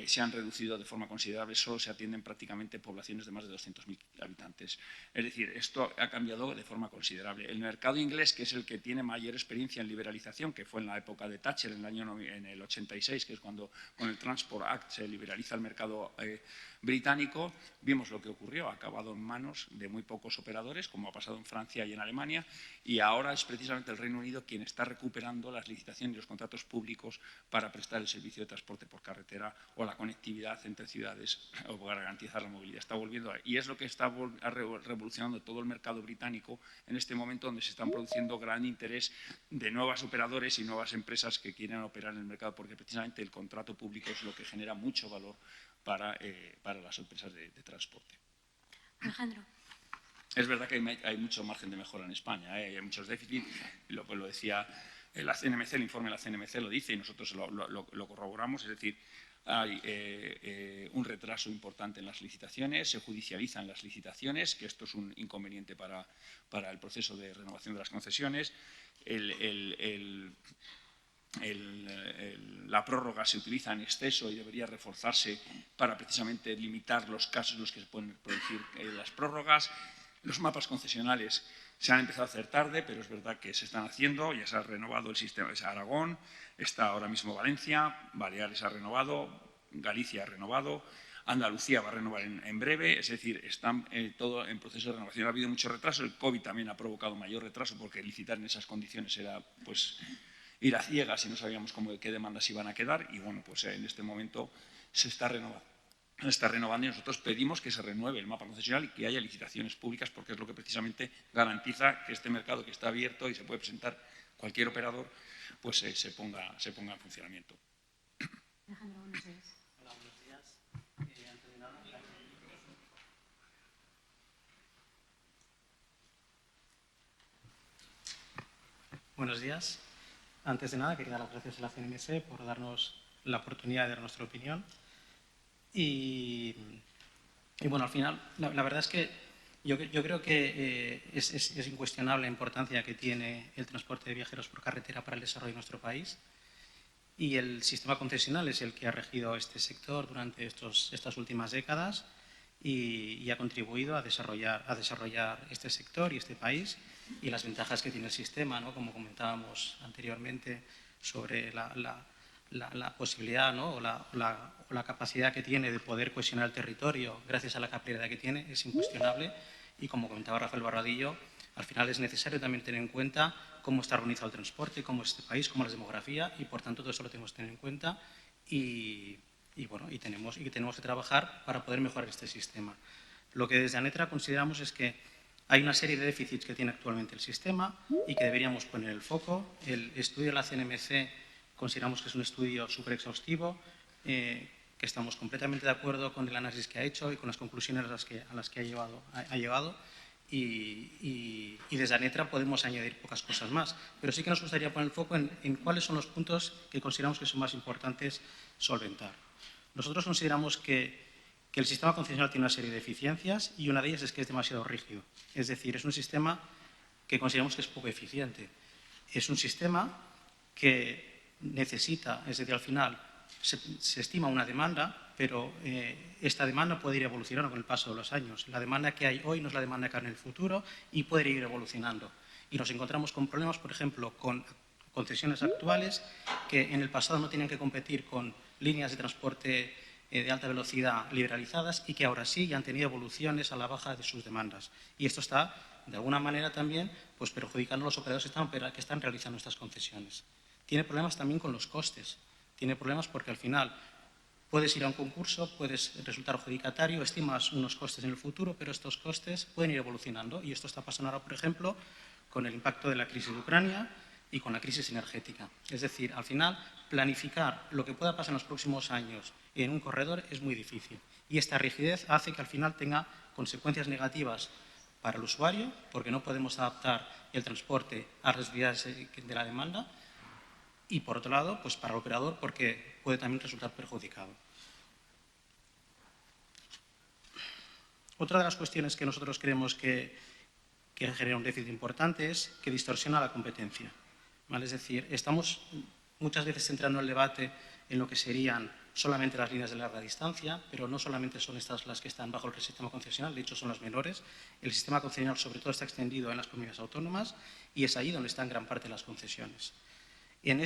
se han reducido de forma considerable, solo se atienden prácticamente poblaciones de más de 200.000 habitantes. Es decir, esto ha cambiado de forma considerable. El mercado inglés, que es el que tiene mayor experiencia en liberalización, que fue en la época de Thatcher, en el 86, que es cuando con el Transport Act se liberaliza el mercado británico, vimos lo que ocurrió, ha acabado en manos de muy pocos operadores, como ha pasado en Francia y en Alemania, y ahora es precisamente el Reino Unido quien está recuperando las licitaciones y los contratos públicos para prestar el servicio de transporte por carretera o la conectividad entre ciudades o para garantizar la movilidad. Está volviendo y es lo que está revolucionando todo el mercado británico en este momento, donde se están produciendo gran interés de nuevos operadores y nuevas empresas que quieren operar en el mercado, porque precisamente el contrato público es lo que genera mucho valor para las empresas de transporte. Alejandro. Es verdad que hay mucho margen de mejora en España, hay muchos déficits, lo decía la CNMC, el informe de la CNMC lo dice y nosotros lo corroboramos, es decir, hay un retraso importante en las licitaciones, se judicializan las licitaciones, que esto es un inconveniente para el proceso de renovación de las concesiones. La prórroga se utiliza en exceso y debería reforzarse para precisamente limitar los casos en los que se pueden producir las prórrogas. Los mapas concesionales se han empezado a hacer tarde, pero es verdad que se están haciendo, ya se ha renovado el sistema, es Aragón, está ahora mismo Valencia, Baleares ha renovado, Galicia ha renovado, Andalucía va a renovar en breve, es decir, están todo en proceso de renovación. Ha habido mucho retraso, el COVID también ha provocado mayor retraso porque licitar en esas condiciones era pues ir a ciegas y no sabíamos qué demandas iban a quedar y bueno, pues en este momento se está renovando y nosotros pedimos que se renueve el mapa concesional y que haya licitaciones públicas porque es lo que precisamente garantiza que este mercado que está abierto y se puede presentar cualquier operador, pues se ponga en funcionamiento. Alejandro, buenos días. Hola, buenos días. Antes de nada, buenos días. Antes de nada, quería dar las gracias a la CNMC por darnos la oportunidad de dar nuestra opinión. Y bueno, al final, la verdad es que yo creo que es incuestionable la importancia que tiene el transporte de viajeros por carretera para el desarrollo de nuestro país. Y el sistema concesional es el que ha regido este sector durante estas últimas décadas y ha contribuido a desarrollar este sector y este país y las ventajas que tiene el sistema, ¿no? Como comentábamos anteriormente sobre la posibilidad, ¿no? o la capacidad que tiene de poder cohesionar el territorio gracias a la capilaridad que tiene, es incuestionable. Y como comentaba Rafael Barradillo, al final es necesario también tener en cuenta cómo está organizado el transporte, cómo es este país, cómo es la demografía y por tanto todo eso lo tenemos que tener en cuenta y tenemos que trabajar para poder mejorar este sistema. Lo que desde ANETRA consideramos es que hay una serie de déficits que tiene actualmente el sistema y que deberíamos poner el foco. El estudio de la CNMC consideramos que es un estudio súper exhaustivo, que estamos completamente de acuerdo con el análisis que ha hecho y con las conclusiones a las que ha llegado y desde ANETRA podemos añadir pocas cosas más, pero sí que nos gustaría poner el foco en cuáles son los puntos que consideramos que son más importantes solventar. Nosotros consideramos que el sistema concesional tiene una serie de deficiencias y una de ellas es que es demasiado rígido. Es decir, es un sistema que consideramos que es poco eficiente. Es un sistema que necesita, es decir, al final se estima una demanda, pero esta demanda puede ir evolucionando con el paso de los años. La demanda que hay hoy no es la demanda que hay en el futuro y puede ir evolucionando. Y nos encontramos con problemas, por ejemplo, con concesiones actuales que en el pasado no tenían que competir con líneas de transporte de alta velocidad liberalizadas y que ahora sí ya han tenido evoluciones a la baja de sus demandas. Y esto está, de alguna manera, también pues, perjudicando a los operadores que están realizando estas concesiones. Tiene problemas también con los costes. Tiene problemas porque al final puedes ir a un concurso, puedes resultar adjudicatario, estimas unos costes en el futuro, pero estos costes pueden ir evolucionando. Y esto está pasando ahora, por ejemplo, con el impacto de la crisis de Ucrania y con la crisis energética. Es decir, al final, planificar lo que pueda pasar en los próximos años en un corredor es muy difícil. Y esta rigidez hace que al final tenga consecuencias negativas para el usuario, porque no podemos adaptar el transporte a las necesidades de la demanda, y por otro lado, pues para el operador, porque puede también resultar perjudicado. Otra de las cuestiones que nosotros creemos que genera un déficit importante es que distorsiona la competencia. ¿Vale? Es decir, estamos muchas veces centrando el debate en lo que serían solamente las líneas de larga distancia, pero no solamente son estas las que están bajo el sistema concesional, de hecho son las menores. El sistema concesional sobre todo está extendido en las comunidades autónomas y es ahí donde están gran parte de las concesiones. En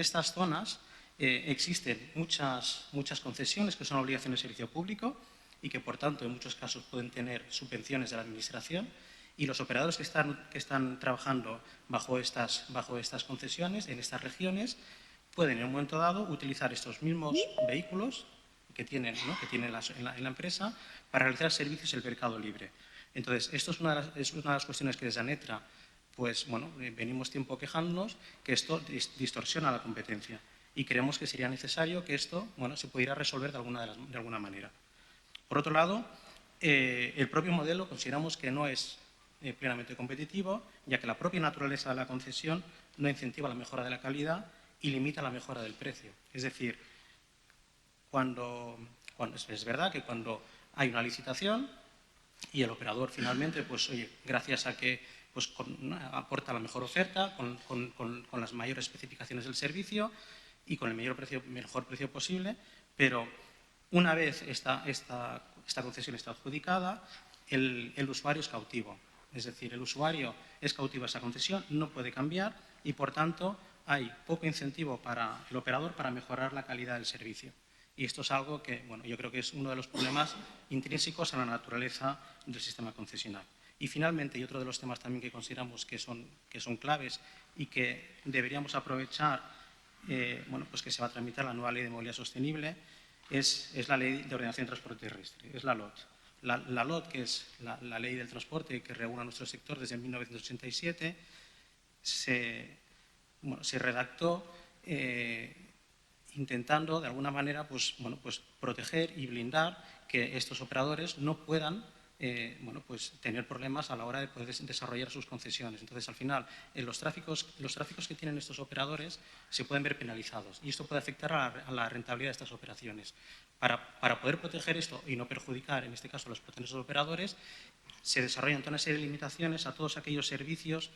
estas zonas existen muchas concesiones que son obligaciones de servicio público y que, por tanto, en muchos casos pueden tener subvenciones de la Administración, y los operadores que están trabajando bajo estas concesiones, en estas regiones, pueden en un momento dado utilizar estos mismos vehículos que tienen, ¿no? que tienen en la empresa para realizar servicios en el mercado libre. Entonces, esto es una de las cuestiones que desde ANETRA pues, bueno, venimos tiempo quejándonos, que esto distorsiona la competencia, y creemos que sería necesario que esto bueno, se pudiera resolver de alguna manera. Por otro lado, el propio modelo consideramos que no es plenamente competitivo, ya que la propia naturaleza de la concesión no incentiva la mejora de la calidad y limita la mejora del precio. Es decir, es verdad que cuando hay una licitación y el operador finalmente, pues oye, gracias a que pues, aporta la mejor oferta, con las mayores especificaciones del servicio y con el mejor precio posible, pero una vez esta concesión está adjudicada, el usuario es cautivo. Es decir, el usuario es cautivo a esa concesión, no puede cambiar y, por tanto, hay poco incentivo para el operador para mejorar la calidad del servicio. Y esto es algo que, bueno, yo creo que es uno de los problemas intrínsecos a la naturaleza del sistema concesional. Y, finalmente, y otro de los temas también que consideramos que son claves y que deberíamos aprovechar, bueno, pues que se va a tramitar la nueva Ley de Movilidad Sostenible, es la Ley de Ordenación del Transporte Terrestre, es la LOT. La LOT, que es la Ley del Transporte que regula nuestro sector desde 1987, se redactó intentando, de alguna manera, pues proteger y blindar que estos operadores no puedan tener problemas a la hora de poder desarrollar sus concesiones. Entonces, al final, los tráficos que tienen estos operadores se pueden ver penalizados y esto puede afectar a la rentabilidad de estas operaciones. Para poder proteger esto y no perjudicar, en este caso, a los potenciales operadores, se desarrollan toda una serie de limitaciones a todos aquellos servicios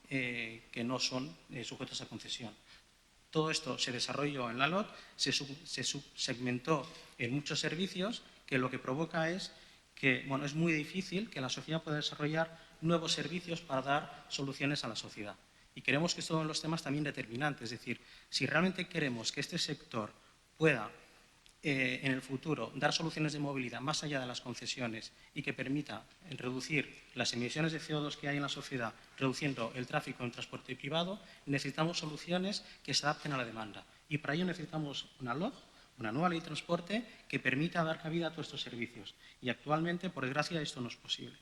que no son sujetos a concesión. Todo esto se desarrolló en la LOT, se subsegmentó en muchos servicios, que lo que provoca es que es muy difícil que la sociedad pueda desarrollar nuevos servicios para dar soluciones a la sociedad. Y creemos que es uno de los temas también determinantes. Es decir, si realmente queremos que este sector pueda en el futuro dar soluciones de movilidad más allá de las concesiones y que permita reducir las emisiones de CO2 que hay en la sociedad, reduciendo el tráfico en transporte privado, necesitamos soluciones que se adapten a la demanda. Y para ello necesitamos una LOT, una nueva ley de transporte que permita dar cabida a todos estos servicios. Y actualmente, por desgracia, esto no es posible.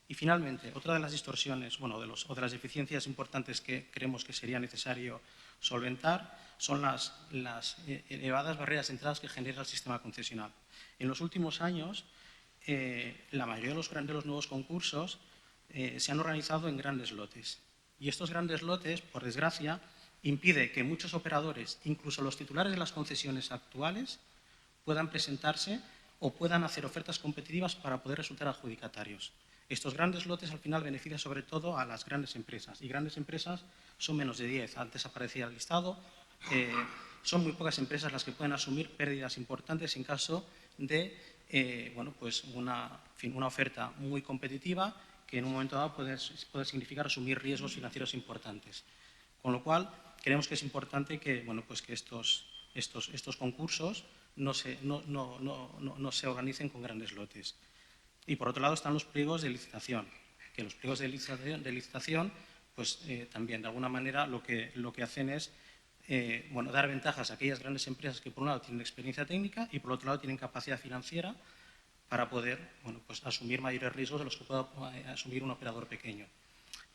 Y finalmente, otra de las distorsiones, o de las deficiencias importantes que creemos que sería necesario solventar son las elevadas barreras de entradas que genera el sistema concesional. En los últimos años, la mayoría de los nuevos concursos se han organizado en grandes lotes. Y estos grandes lotes, por desgracia, impide que muchos operadores, incluso los titulares de las concesiones actuales, puedan presentarse o puedan hacer ofertas competitivas para poder resultar adjudicatarios. Estos grandes lotes al final benefician sobre todo a las grandes empresas, y grandes empresas son menos de 10, antes aparecía el listado. Son muy pocas empresas las que pueden asumir pérdidas importantes en caso de una oferta muy competitiva que en un momento dado puede significar asumir riesgos financieros importantes. Con lo cual, creemos que es importante que, que estos concursos no se organicen con grandes lotes. Y por otro lado están los pliegos de licitación, que los pliegos de licitación pues, también de alguna manera lo que hacen es dar ventajas a aquellas grandes empresas que por un lado tienen experiencia técnica y por otro lado tienen capacidad financiera para poder pues, asumir mayores riesgos de los que pueda asumir un operador pequeño.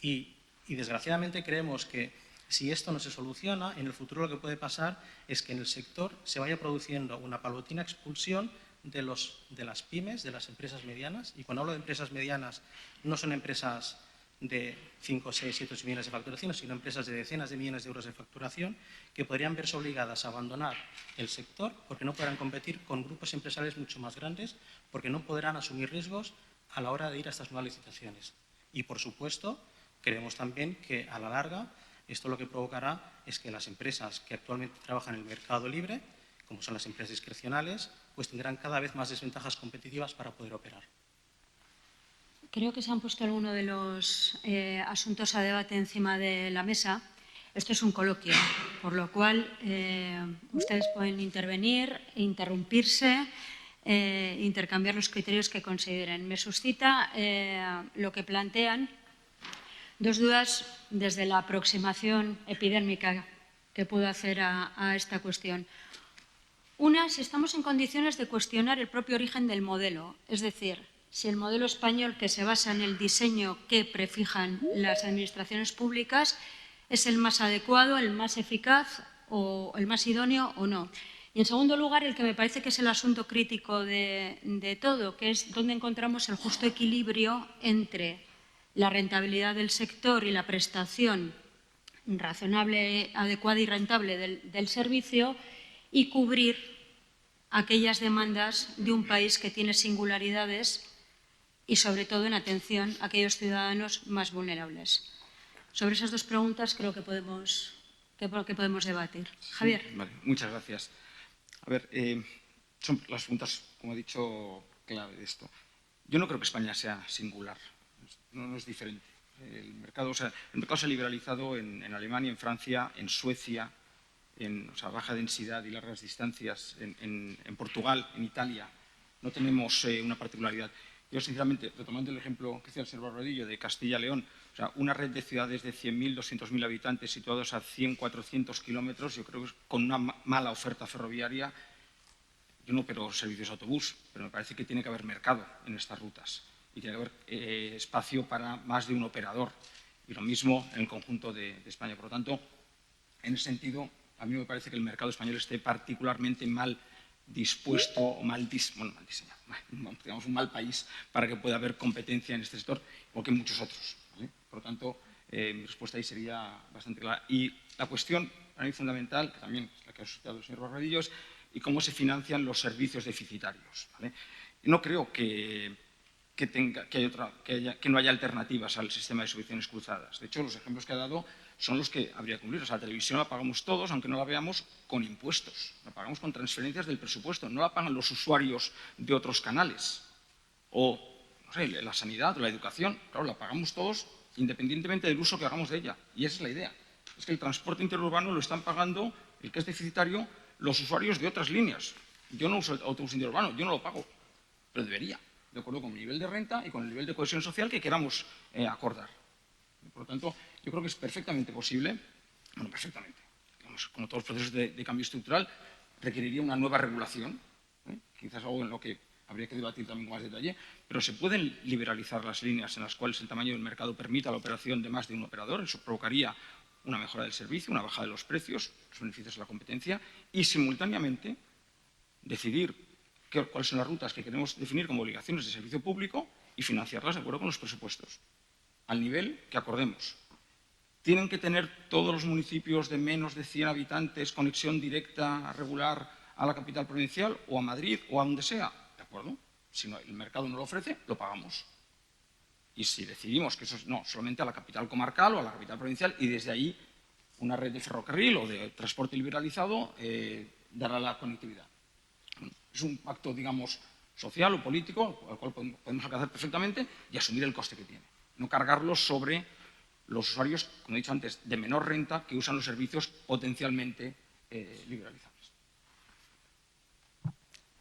Y desgraciadamente creemos que si esto no se soluciona, en el futuro lo que puede pasar es que en el sector se vaya produciendo una paulatina expulsión de las pymes, de las empresas medianas. Y cuando hablo de empresas medianas, no son empresas de 5, 6, 7, 8 millones de facturación, sino empresas de decenas de millones de euros de facturación que podrían verse obligadas a abandonar el sector porque no podrán competir con grupos empresariales mucho más grandes, porque no podrán asumir riesgos a la hora de ir a estas nuevas licitaciones. Y, por supuesto, creemos también que, a la larga, esto lo que provocará es que las empresas que actualmente trabajan en el mercado libre, como son las empresas discrecionales, pues tendrán cada vez más desventajas competitivas para poder operar. Creo que se han puesto algunos de los asuntos a debate encima de la mesa. Esto es un coloquio, por lo cual ustedes pueden intervenir, interrumpirse, intercambiar los criterios que consideren. Me suscita lo que plantean dos dudas desde la aproximación epidémica que puedo hacer a esta cuestión. Una, si estamos en condiciones de cuestionar el propio origen del modelo, es decir, si el modelo español que se basa en el diseño que prefijan las administraciones públicas es el más adecuado, el más eficaz o el más idóneo o no. Y en segundo lugar, el que me parece que es el asunto crítico de todo, que es dónde encontramos el justo equilibrio entre la rentabilidad del sector y la prestación razonable, adecuada y rentable del servicio y cubrir aquellas demandas de un país que tiene singularidades y, sobre todo, en atención a aquellos ciudadanos más vulnerables. Sobre esas dos preguntas creo que podemos debatir. Javier. Sí, vale, muchas gracias. A ver, son las preguntas, como he dicho, clave de esto. Yo no creo que España sea singular, no es diferente. El mercado se ha liberalizado en Alemania, en Francia, en Suecia, en baja densidad y largas distancias, en Portugal, en Italia. No tenemos una particularidad. Yo, sinceramente, retomando el ejemplo que decía el señor Barbadillo de Castilla y León, una red de ciudades de 100.000, 200.000 habitantes situados a 100, 400 kilómetros, yo creo que con una mala oferta ferroviaria, yo no opero servicios de autobús, pero me parece que tiene que haber mercado en estas rutas y tiene que haber espacio para más de un operador. Y lo mismo en el conjunto de España. Por lo tanto, en ese sentido, a mí me parece que el mercado español esté particularmente mal dispuesto o mal diseñado, digamos un mal país para que pueda haber competencia en este sector, igual que en muchos otros, ¿vale? Por lo tanto, mi respuesta ahí sería bastante clara. Y la cuestión, para mí fundamental, que también es la que ha suscitado el señor Barbadillo, es y cómo se financian los servicios deficitarios, ¿vale? No creo que no haya alternativas al sistema de subvenciones cruzadas. De hecho, los ejemplos que ha dado son los que habría que cumplir. O sea, la televisión la pagamos todos, aunque no la veamos, con impuestos. La pagamos con transferencias del presupuesto. No la pagan los usuarios de otros canales. O, no sé, la sanidad o la educación. Claro, la pagamos todos independientemente del uso que hagamos de ella. Y esa es la idea. Es que el transporte interurbano lo están pagando, el que es deficitario, los usuarios de otras líneas. Yo no uso el autobús interurbano, yo no lo pago, pero debería, de acuerdo con el nivel de renta y con el nivel de cohesión social que queramos acordar. Por lo tanto, yo creo que es perfectamente posible, bueno, perfectamente, digamos, como todos los procesos de cambio estructural, requeriría una nueva regulación, quizás algo en lo que habría que debatir también con más detalle, pero se pueden liberalizar las líneas en las cuales el tamaño del mercado permita la operación de más de un operador. Eso provocaría una mejora del servicio, una bajada de los precios, los beneficios de la competencia y, simultáneamente, decidir cuáles son las rutas que queremos definir como obligaciones de servicio público y financiarlas de acuerdo con los presupuestos, al nivel que acordemos. ¿Tienen que tener todos los municipios de menos de 100 habitantes conexión directa, regular, a la capital provincial o a Madrid o a donde sea? ¿De acuerdo? Si no, el mercado no lo ofrece, lo pagamos. Y si decidimos que eso es, no, solamente a la capital comarcal o a la capital provincial y desde ahí una red de ferrocarril o de transporte liberalizado dará la conectividad. Bueno, es un pacto, digamos, social o político al cual podemos alcanzar perfectamente y asumir el coste que tiene. No cargarlo sobre los usuarios, como he dicho antes, de menor renta que usan los servicios potencialmente liberalizables.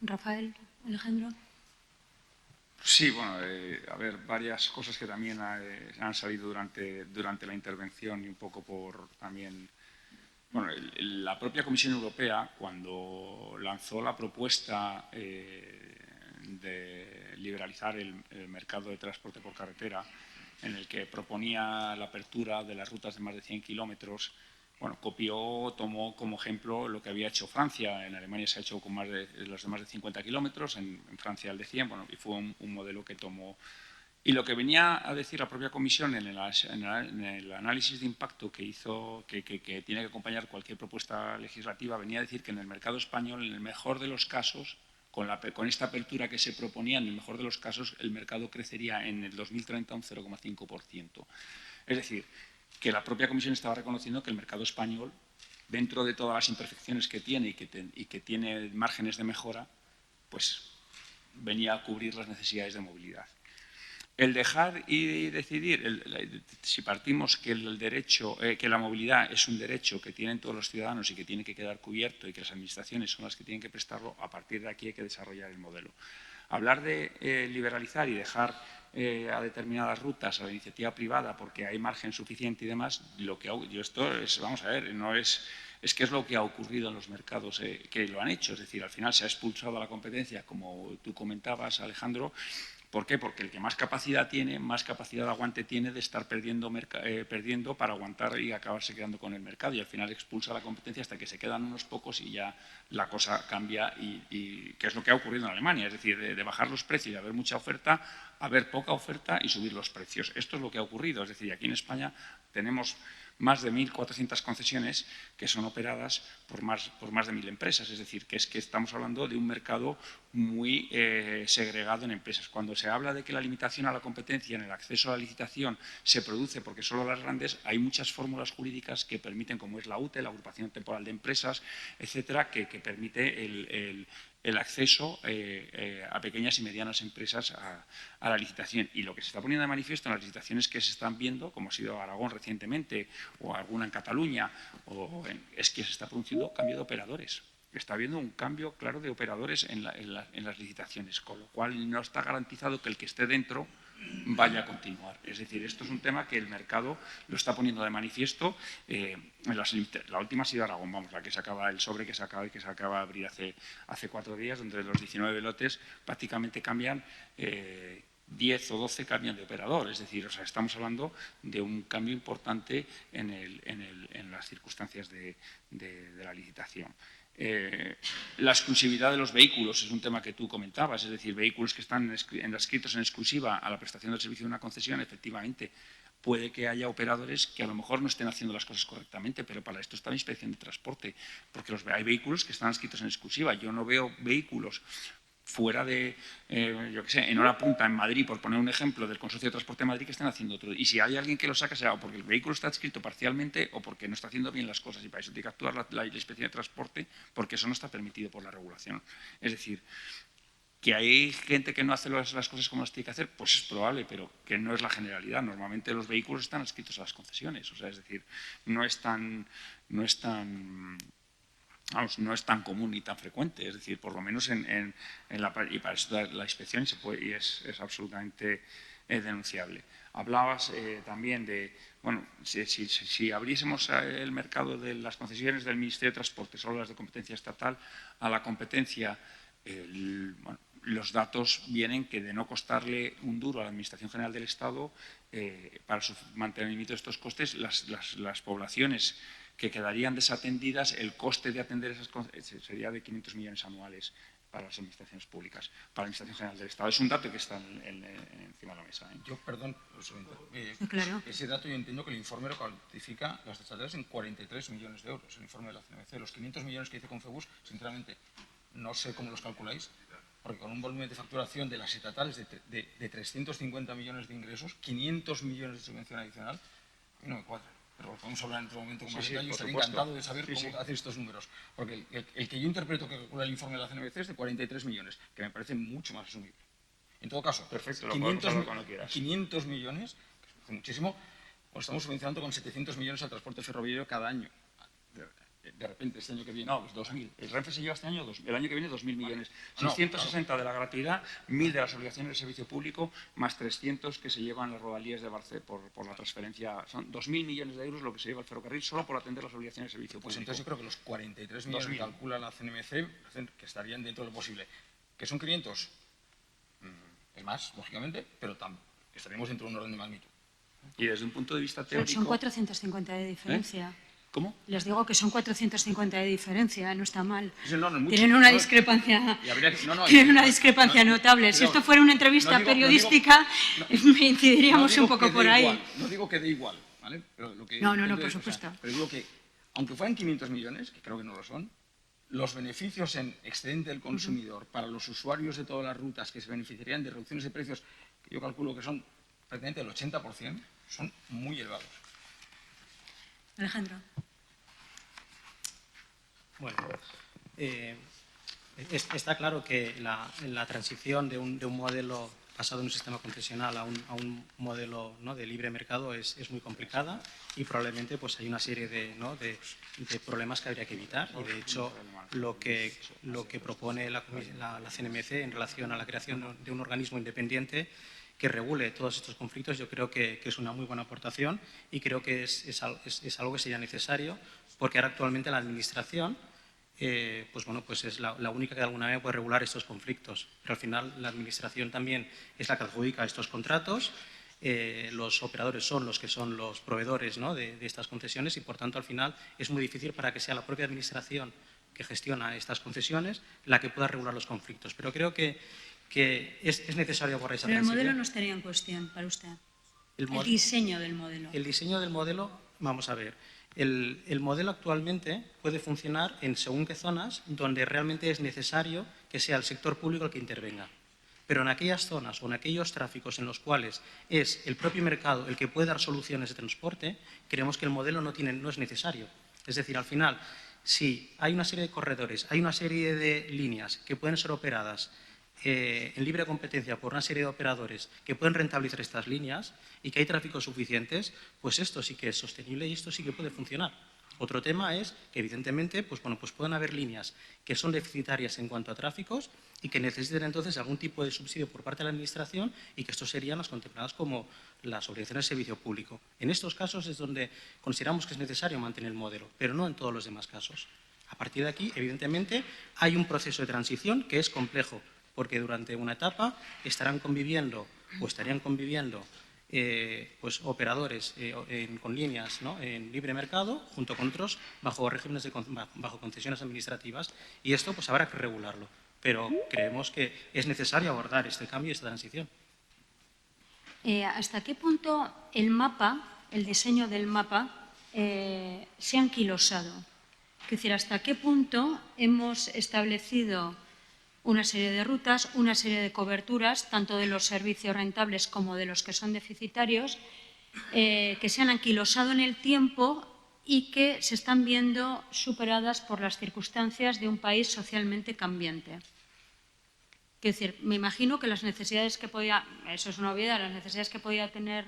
Rafael, Alejandro. Sí, bueno, a ver, varias cosas que también han salido durante la intervención y un poco por también... Bueno, la propia Comisión Europea, cuando lanzó la propuesta de liberalizar el mercado de transporte por carretera, en el que proponía la apertura de las rutas de más de 100 kilómetros, bueno, tomó como ejemplo lo que había hecho Francia. En Alemania se ha hecho con los de más de 50 kilómetros, en Francia el de 100, bueno, y fue un modelo que tomó. Y lo que venía a decir la propia Comisión en el análisis de impacto que hizo, que tiene que acompañar cualquier propuesta legislativa, venía a decir que en el mercado español, en el mejor de los casos, con esta apertura que se proponía, en el mejor de los casos, el mercado crecería en el 2030 un 0,5%. Es decir, que la propia Comisión estaba reconociendo que el mercado español, dentro de todas las imperfecciones que tiene y que tiene márgenes de mejora, pues venía a cubrir las necesidades de movilidad. El dejar y decidir, si partimos que que la movilidad es un derecho que tienen todos los ciudadanos y que tiene que quedar cubierto y que las administraciones son las que tienen que prestarlo, a partir de aquí hay que desarrollar el modelo. Hablar de liberalizar y dejar a determinadas rutas a la iniciativa privada porque hay margen suficiente y demás, vamos a ver, no es... Es que es lo que ha ocurrido en los mercados que lo han hecho. Es decir, al final se ha expulsado a la competencia, como tú comentabas, Alejandro. ¿Por qué? Porque el que más capacidad tiene, más capacidad de aguante tiene de estar perdiendo para aguantar y acabarse quedando con el mercado. Y al final expulsa a la competencia hasta que se quedan unos pocos y ya la cosa cambia. Y que es lo que ha ocurrido en Alemania. Es decir, de bajar los precios y haber mucha oferta, haber poca oferta y subir los precios. Esto es lo que ha ocurrido. Es decir, aquí en España tenemos más de 1.400 concesiones que son operadas por más de 1.000 empresas. Es decir, que estamos hablando de un mercado muy segregado en empresas. Cuando se habla de que la limitación a la competencia en el acceso a la licitación se produce porque solo las grandes, hay muchas fórmulas jurídicas que permiten, como es la UTE, la Agrupación Temporal de Empresas, etcétera, que permite el acceso a pequeñas y medianas empresas a la licitación. Y lo que se está poniendo de manifiesto en las licitaciones que se están viendo, como ha sido Aragón recientemente o alguna en Cataluña, es que se está produciendo cambio de operadores. Está habiendo un cambio claro de operadores en las licitaciones, con lo cual no está garantizado que el que esté dentro vaya a continuar. Es decir, esto es un tema que el mercado lo está poniendo de manifiesto. La última ha sido Aragón, vamos, la que se acaba, el sobre que se acaba de abrir hace 4 días, donde los 19 lotes prácticamente cambian 10 o 12 cambian de operador. Es decir, o sea, estamos hablando de un cambio importante en las circunstancias de la licitación. La exclusividad de los vehículos es un tema que tú comentabas, es decir, vehículos que están inscritos en exclusiva a la prestación del servicio de una concesión, efectivamente, puede que haya operadores que a lo mejor no estén haciendo las cosas correctamente, pero para esto está la Inspección de Transporte, porque hay vehículos que están inscritos en exclusiva. Yo no veo vehículos fuera de, yo qué sé, en hora punta en Madrid, por poner un ejemplo, del Consorcio de Transporte de Madrid, que estén haciendo otro. Y si hay alguien que lo saca, será o porque el vehículo está adscrito parcialmente o porque no está haciendo bien las cosas. Y para eso tiene que actuar la Inspección de Transporte, porque eso no está permitido por la regulación. Es decir, que hay gente que no hace las cosas como las tiene que hacer, pues es probable, pero que no es la generalidad. Normalmente los vehículos están adscritos a las concesiones. O sea, es decir, no es tan común ni tan frecuente, es decir, por lo menos y para eso la inspección y es absolutamente denunciable. Hablabas también de, bueno, si abriésemos el mercado de las concesiones del Ministerio de Transporte, solo las de competencia estatal, a la competencia, los datos vienen que de no costarle un duro a la Administración General del Estado, para su mantenimiento de estos costes, las poblaciones que quedarían desatendidas, el coste de atender esas sería de 500 millones anuales para las administraciones públicas, para la Administración General del Estado. Es un dato que está encima de la mesa. Yo, perdón, claro. Ese dato yo entiendo que el informe lo cuantifica las estatales en 43 millones de euros, el informe de la CNMC. Los 500 millones que dice Confebus, sinceramente, no sé cómo los calculáis, porque con un volumen de facturación de las estatales de 350 millones de ingresos, 500 millones de subvención adicional, a mí no me cuadra. Pero podemos hablar en otro momento con más detalle. Yo estaría encantado de saber cómo hacer estos números. Porque el que yo interpreto que calcula el informe de la CNMC es de 43 millones, que me parece mucho más asumible. En todo caso, perfecto, 500 millones, que es muchísimo, pues estamos subvencionando con 700 millones al transporte ferroviario cada año. de repente este año que viene, no, los 2.000. El Renfe se lleva este año, el año que viene 2.000 millones. 660 de la gratuidad, 1.000 de las obligaciones de servicio público, más 300 que se llevan las rodalías de Barcelona por la transferencia. Son 2.000 millones de euros lo que se lleva el ferrocarril solo por atender las obligaciones de servicio público. Pues entonces yo creo que los 43 millones que calcula la CNMC que estarían dentro de lo posible. ¿Que son 500? Es más, lógicamente, pero estaríamos dentro de un orden de magnitud. Y desde un punto de vista teórico... Son 450 de diferencia. ¿Cómo? Les digo que son 450 de diferencia, no está mal. No, no es mucho. Tienen una discrepancia, Tienen una discrepancia notable. Si esto fuera una entrevista periodística, incidiríamos un poco por ahí. No digo que dé igual, ¿vale? Pero No, por supuesto. Pero digo que, aunque fueran 500 millones, que creo que no lo son, los beneficios en excedente del consumidor para los usuarios de todas las rutas que se beneficiarían de reducciones de precios, que yo calculo que son prácticamente el 80%, son muy elevados. Alejandro. Bueno, está claro que la transición de un modelo basado en un sistema concesional a un modelo, ¿no?, de libre mercado es muy complicada y probablemente pues hay una serie de problemas que habría que evitar. Y de hecho lo que propone la CNMC en relación a la creación de un organismo independiente que regule todos estos conflictos, yo creo que es una muy buena aportación y creo que es algo que sería necesario, porque ahora actualmente la Administración pues es la única que de alguna manera puede regular estos conflictos. Pero al final la Administración también es la que adjudica estos contratos, los operadores son los proveedores, ¿no?, de estas concesiones y, por tanto, al final es muy difícil para que sea la propia Administración que gestiona estas concesiones la que pueda regular los conflictos. Pero creo que es necesario abordar esa transición. Pero el modelo no estaría en cuestión para usted. El diseño del modelo. El diseño del modelo, vamos a ver. El modelo actualmente puede funcionar en según qué zonas donde realmente es necesario que sea el sector público el que intervenga. Pero en aquellas zonas o en aquellos tráficos en los cuales es el propio mercado el que puede dar soluciones de transporte, creemos que el modelo no es necesario. Es decir, al final, si hay una serie de corredores, hay una serie de líneas que pueden ser operadas en libre competencia por una serie de operadores que pueden rentabilizar estas líneas y que hay tráficos suficientes, pues esto sí que es sostenible y esto sí que puede funcionar. Otro tema es que, evidentemente, pues pueden haber líneas que son deficitarias en cuanto a tráficos y que necesiten entonces algún tipo de subsidio por parte de la Administración y que estos serían las contempladas como las obligaciones de servicio público. En estos casos es donde consideramos que es necesario mantener el modelo, pero no en todos los demás casos. A partir de aquí, evidentemente, hay un proceso de transición que es complejo, porque durante una etapa estarían conviviendo pues operadores con líneas, ¿no?, en libre mercado junto con otros bajo regímenes bajo concesiones administrativas, y esto pues habrá que regularlo, pero creemos que es necesario abordar este cambio y esta transición. ¿Hasta qué punto el diseño del mapa se ha anquilosado? Es decir, ¿hasta qué punto hemos establecido una serie de rutas, una serie de coberturas, tanto de los servicios rentables como de los que son deficitarios, que se han anquilosado en el tiempo y que se están viendo superadas por las circunstancias de un país socialmente cambiante? Es decir, me imagino que las necesidades que podía, eso es una obviedad, las necesidades que podía tener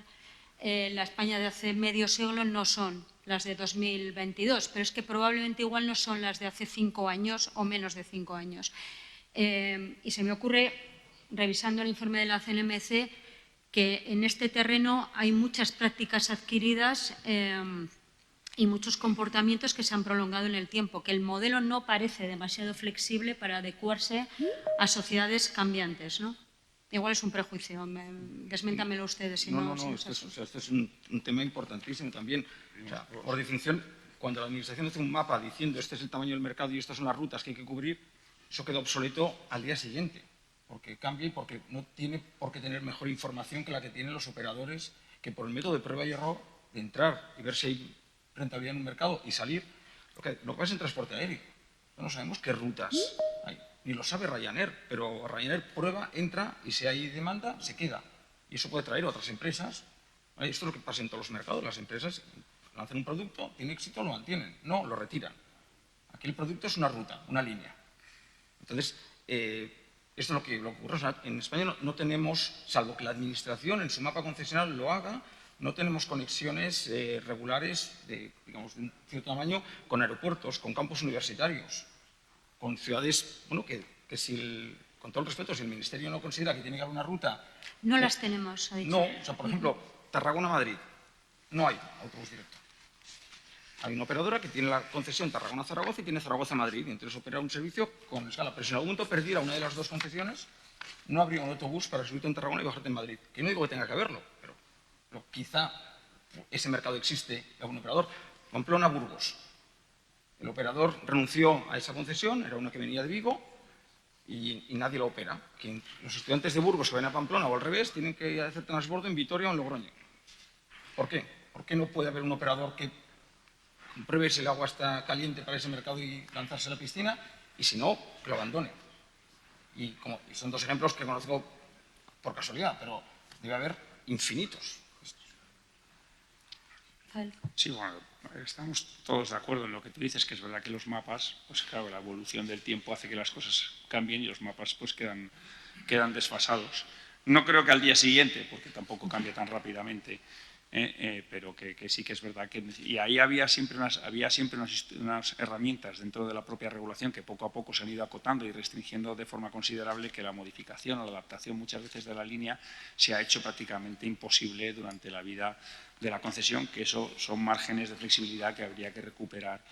la España de hace medio siglo no son las de 2022, pero es que probablemente igual no son las de hace 5 años o menos de 5 años. Y se me ocurre, revisando el informe de la CNMC, que en este terreno hay muchas prácticas adquiridas y muchos comportamientos que se han prolongado en el tiempo, que el modelo no parece demasiado flexible para adecuarse a sociedades cambiantes, ¿no? Igual es un prejuicio, desméntamelo ustedes. Si no, este es un tema importantísimo también. O sea, por definición, cuando la Administración hace un mapa diciendo este es el tamaño del mercado y estas son las rutas que hay que cubrir, eso queda obsoleto al día siguiente, porque cambia y porque no tiene por qué tener mejor información que la que tienen los operadores, que por el método de prueba y error, de entrar y ver si hay rentabilidad en un mercado y salir, lo que pasa en transporte aéreo. No sabemos qué rutas hay, ni lo sabe Ryanair, pero Ryanair prueba, entra y si hay demanda, se queda. Y eso puede traer a otras empresas. ¿Vale? Esto es lo que pasa en todos los mercados. Las empresas lanzan un producto, tiene éxito, lo mantienen, no, lo retiran. Aquí el producto es una ruta, una línea. Entonces, esto es lo que ocurre. O sea, en España no tenemos, salvo que la Administración en su mapa concesional lo haga, no tenemos conexiones regulares de un cierto tamaño con aeropuertos, con campus universitarios, con ciudades, bueno, que si con todo el respeto, si el Ministerio no considera que tiene que haber una ruta... No las tenemos, ha dicho. No, o sea, por ejemplo, Tarragona-Madrid, no hay autobús directo. Hay una operadora que tiene la concesión Tarragona-Zaragoza y tiene Zaragoza-Madrid, y entonces opera un servicio con escala. Pero si en algún momento perdiera una de las dos concesiones, no habría un autobús para subirte en Tarragona y bajarte en Madrid. Que no digo que tenga que haberlo, pero quizá ese mercado existe en algún operador. Pamplona-Burgos. El operador renunció a esa concesión, era una que venía de Vigo, y nadie lo opera. Los estudiantes de Burgos que van a Pamplona o al revés tienen que hacer transbordo en Vitoria o en Logroño. ¿Por qué? ¿Por qué no puede haber un operador que compruebe si el agua está caliente para ese mercado y lanzarse a la piscina? Y si no, que lo abandone. Y son dos ejemplos que conozco por casualidad, pero debe haber infinitos. Sí, bueno, estamos todos de acuerdo en lo que tú dices, que es verdad que los mapas, pues claro, la evolución del tiempo hace que las cosas cambien y los mapas pues quedan desfasados. No creo que al día siguiente, porque tampoco cambia tan rápidamente, pero que sí que es verdad que... Y ahí había siempre unas herramientas dentro de la propia regulación que poco a poco se han ido acotando y restringiendo de forma considerable, que la modificación o la adaptación muchas veces de la línea se ha hecho prácticamente imposible durante la vida de la concesión, que eso son márgenes de flexibilidad que habría que recuperar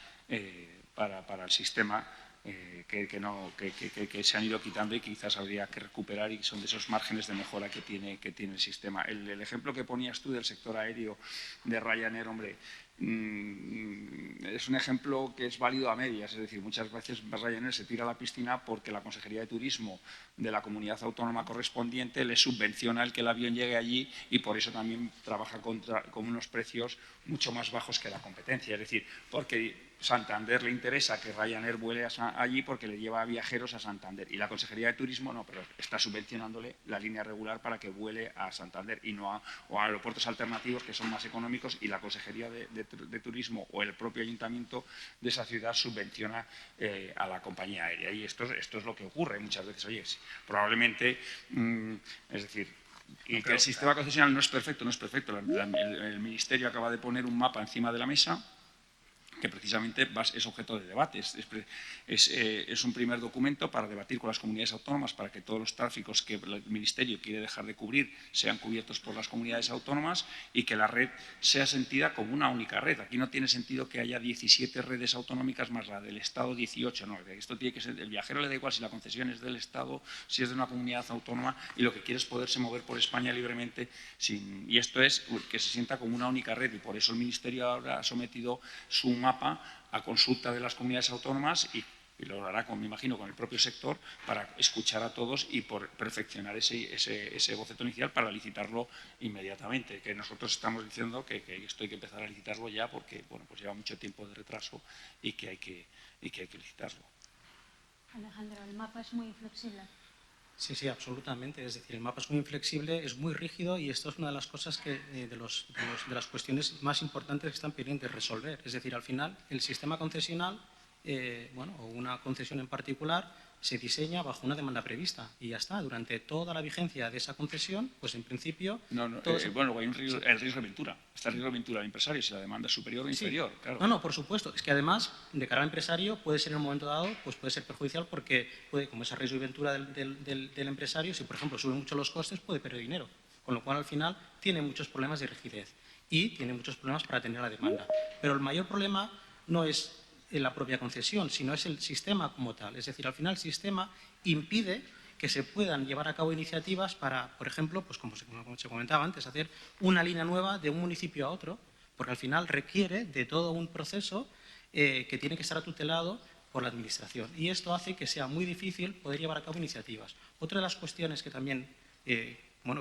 para el sistema, que se han ido quitando y que quizás habría que recuperar, y son de esos márgenes de mejora que tiene el sistema. El ejemplo que ponías tú del sector aéreo de Ryanair, hombre, es un ejemplo que es válido a medias, es decir, muchas veces Ryanair se tira a la piscina porque la Consejería de Turismo de la comunidad autónoma correspondiente le subvenciona el que el avión llegue allí, y por eso también trabaja con unos precios mucho más bajos que la competencia, es decir, porque Santander le interesa que Ryanair vuele allí porque le lleva a viajeros a Santander, y la Consejería de Turismo no, pero está subvencionándole la línea regular para que vuele a Santander y no a aeropuertos alternativos que son más económicos, y la Consejería de Turismo o el propio ayuntamiento de esa ciudad subvenciona a la compañía aérea. Y esto es lo que ocurre muchas veces. Oye, probablemente, es decir, y que el sistema concesional no es perfecto. El Ministerio acaba de poner un mapa encima de la mesa que precisamente es objeto de debate. Es un primer documento para debatir con las comunidades autónomas para que todos los tráficos que el Ministerio quiere dejar de cubrir sean cubiertos por las comunidades autónomas y que la red sea sentida como una única red. Aquí no tiene sentido que haya 17 redes autonómicas más la del Estado 18. No, esto tiene que ser, el viajero le da igual si la concesión es del Estado, si es de una comunidad autónoma, y lo que quiere es poderse mover por España libremente. Y esto es que se sienta como una única red, y por eso el Ministerio ahora ha sometido su mapa a consulta de las comunidades autónomas y lo hará, me imagino, con el propio sector, para escuchar a todos y por perfeccionar ese boceto inicial para licitarlo inmediatamente. Que nosotros estamos diciendo que esto hay que empezar a licitarlo ya, porque bueno, pues lleva mucho tiempo de retraso y que hay que licitarlo. Alejandro, el mapa es muy inflexible. Sí, absolutamente. Es decir, el mapa es muy inflexible, es muy rígido, y esto es una de las cosas de las cuestiones más importantes que están pendientes de resolver. Es decir, al final, el sistema concesional, o una concesión en particular, se diseña bajo una demanda prevista y ya está. Durante toda la vigencia de esa concesión, pues en principio... Bueno, hay el riesgo de ventura. Está el riesgo de ventura del empresario, si la demanda es superior o inferior. Claro. No, por supuesto. Es que además, de cara al empresario, puede ser en un momento dado, pues puede ser perjudicial, porque como ese riesgo de ventura del empresario, si por ejemplo suben mucho los costes, puede perder dinero. Con lo cual, al final, tiene muchos problemas de rigidez y tiene muchos problemas para atender la demanda. Pero el mayor problema no es en la propia concesión, sino es el sistema como tal. Es decir, al final el sistema impide que se puedan llevar a cabo iniciativas para, por ejemplo, pues como se comentaba antes, hacer una línea nueva de un municipio a otro, porque al final requiere de todo un proceso que tiene que estar tutelado por la Administración. Y esto hace que sea muy difícil poder llevar a cabo iniciativas. Otra de las cuestiones que también,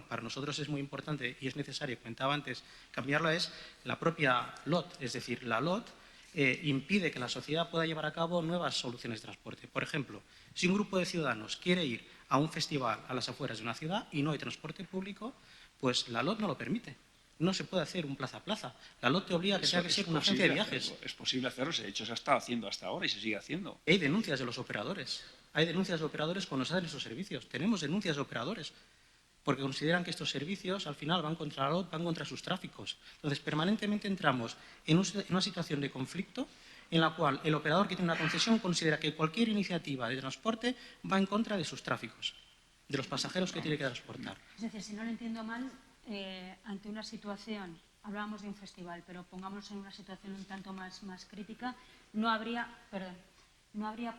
para nosotros es muy importante y es necesario, comentaba antes, cambiarla, es la propia LOT. Es decir, la LOT impide que la sociedad pueda llevar a cabo nuevas soluciones de transporte. Por ejemplo, si un grupo de ciudadanos quiere ir a un festival a las afueras de una ciudad y no hay transporte público, pues la LOT no lo permite. No se puede hacer un plaza a plaza. La LOT te obliga a que tenga que ser una agencia de viajes. Es posible hacerlo, de hecho se ha estado haciendo hasta ahora y se sigue haciendo. Hay denuncias de los operadores. Hay denuncias de operadores cuando se hacen esos servicios. Tenemos denuncias de operadores. porque consideran que estos servicios al final van contra sus tráficos. Entonces, permanentemente entramos en una situación de conflicto en la cual el operador que tiene una concesión considera que cualquier iniciativa de transporte va en contra de sus tráficos, de los pasajeros que tiene que transportar. Es decir, si no lo entiendo mal, ante una situación, hablábamos de un festival, pero pongámonos en una situación un tanto más crítica, no habría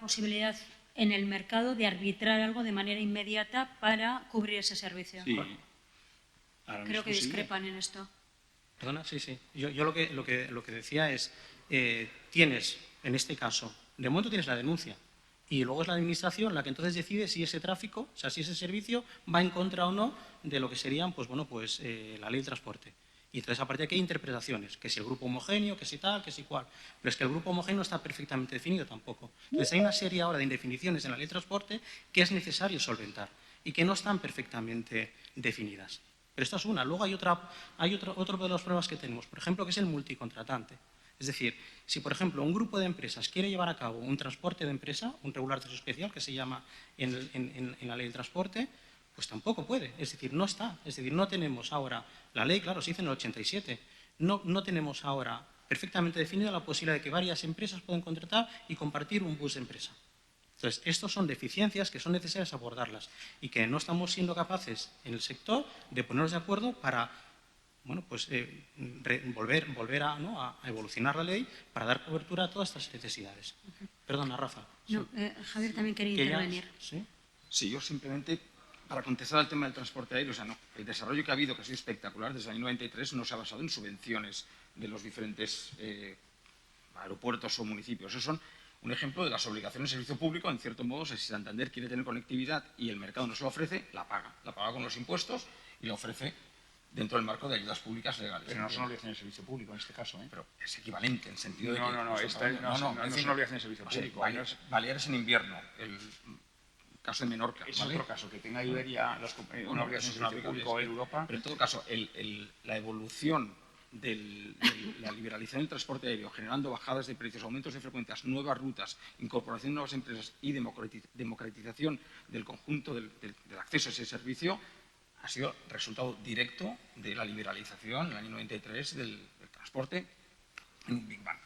posibilidad en el mercado de arbitrar algo de manera inmediata para cubrir ese servicio. Sí. Creo que discrepan en esto. Perdona, sí. Yo lo que decía es, tienes, en este caso, de momento tienes la denuncia y luego es la administración la que entonces decide si ese tráfico, o sea, si ese servicio va en contra o no de lo que serían, pues bueno, pues la ley del transporte. Y entonces, a partir de aquí hay interpretaciones, que si el grupo homogéneo, que si tal, que si cual. Pero es que el grupo homogéneo no está perfectamente definido tampoco. Entonces, hay una serie ahora de indefiniciones en la ley de transporte que es necesario solventar y que no están perfectamente definidas. Pero esta es una. Luego hay otro de los problemas que tenemos, por ejemplo, que es el multicontratante. Es decir, si, por ejemplo, un grupo de empresas quiere llevar a cabo un transporte de empresa, un regular de uso especial, que se llama en la ley del transporte, pues tampoco puede. Es decir, no está. Es decir, no tenemos ahora, la ley, claro, se hizo en el 87, no tenemos ahora perfectamente definida la posibilidad de que varias empresas puedan contratar y compartir un bus de empresa. Entonces, estos son deficiencias que son necesarias abordarlas y que no estamos siendo capaces en el sector de ponernos de acuerdo para, bueno, pues volver a evolucionar la ley para dar cobertura a todas estas necesidades. Perdona, Rafa. No, Javier también quería intervenir. Sí, yo simplemente, para contestar al tema del transporte aéreo, o sea, no, el desarrollo que ha habido, que ha sido espectacular desde el año 93, no se ha basado en subvenciones de los diferentes aeropuertos o municipios. Esos son un ejemplo de las obligaciones de servicio público. En cierto modo, si Santander quiere tener conectividad y el mercado no se lo ofrece, la paga con los impuestos y la ofrece dentro del marco de ayudas públicas legales. Pero no son obligaciones de servicio público en este caso, ¿eh? Pero es equivalente en el sentido de que... No es una obligación de servicio público. Baleares en invierno, el caso de Menorca. Es otro caso, que tenga Iberia una obligación de servicio público en Europa. Pero en todo caso, la evolución de la liberalización del transporte aéreo, generando bajadas de precios, aumentos de frecuencias, nuevas rutas, incorporación de nuevas empresas y democratización del conjunto del acceso a ese servicio, ha sido resultado directo de la liberalización en el año 93 del transporte en un Big Bang.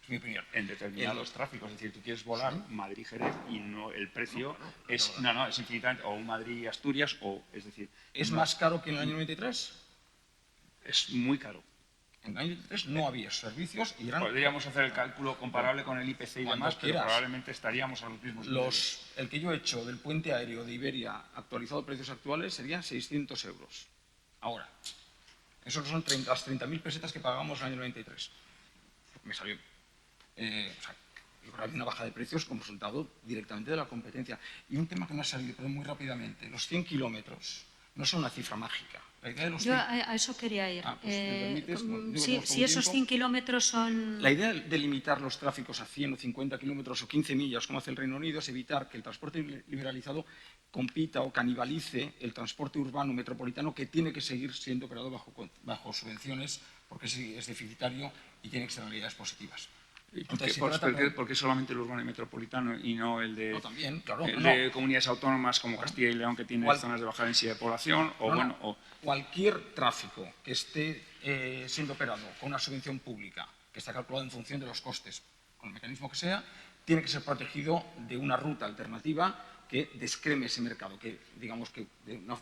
Es mi opinión. En determinados tráficos, es decir, tú quieres volar Madrid-Jerez y no el precio es infinitamente, o un Madrid-Asturias, o es decir... ¿Es más caro que en el año 93? Es muy caro. En el año 93 no había servicios y eran... Podríamos hacer el cálculo comparable con el IPC y demás, pero probablemente estaríamos a los mismos niveles. El que yo he hecho del puente aéreo de Iberia actualizado a precios actuales serían 600 euros. Ahora, esos son las 30.000 pesetas que pagamos en el año 93. Me salió... yo creo que había una baja de precios como resultado directamente de la competencia. Y un tema que me ha salido, pero muy rápidamente, los 100 kilómetros no son una cifra mágica. La idea de los Yo a eso quería ir. Pues, si esos 100 kilómetros son... La idea de limitar los tráficos a 100 o 50 kilómetros o 15 millas, como hace el Reino Unido, es evitar que el transporte liberalizado compita o canibalice el transporte urbano metropolitano, que tiene que seguir siendo operado bajo subvenciones, porque es deficitario y tiene externalidades positivas. ¿Por qué solamente el urbano y metropolitano y no el de, de comunidades autónomas como Castilla y León, que tiene zonas de baja densidad de población? Cualquier tráfico que esté siendo operado con una subvención pública, que está calculado en función de los costes, con el mecanismo que sea, tiene que ser protegido de una ruta alternativa que descreme ese mercado, que digamos que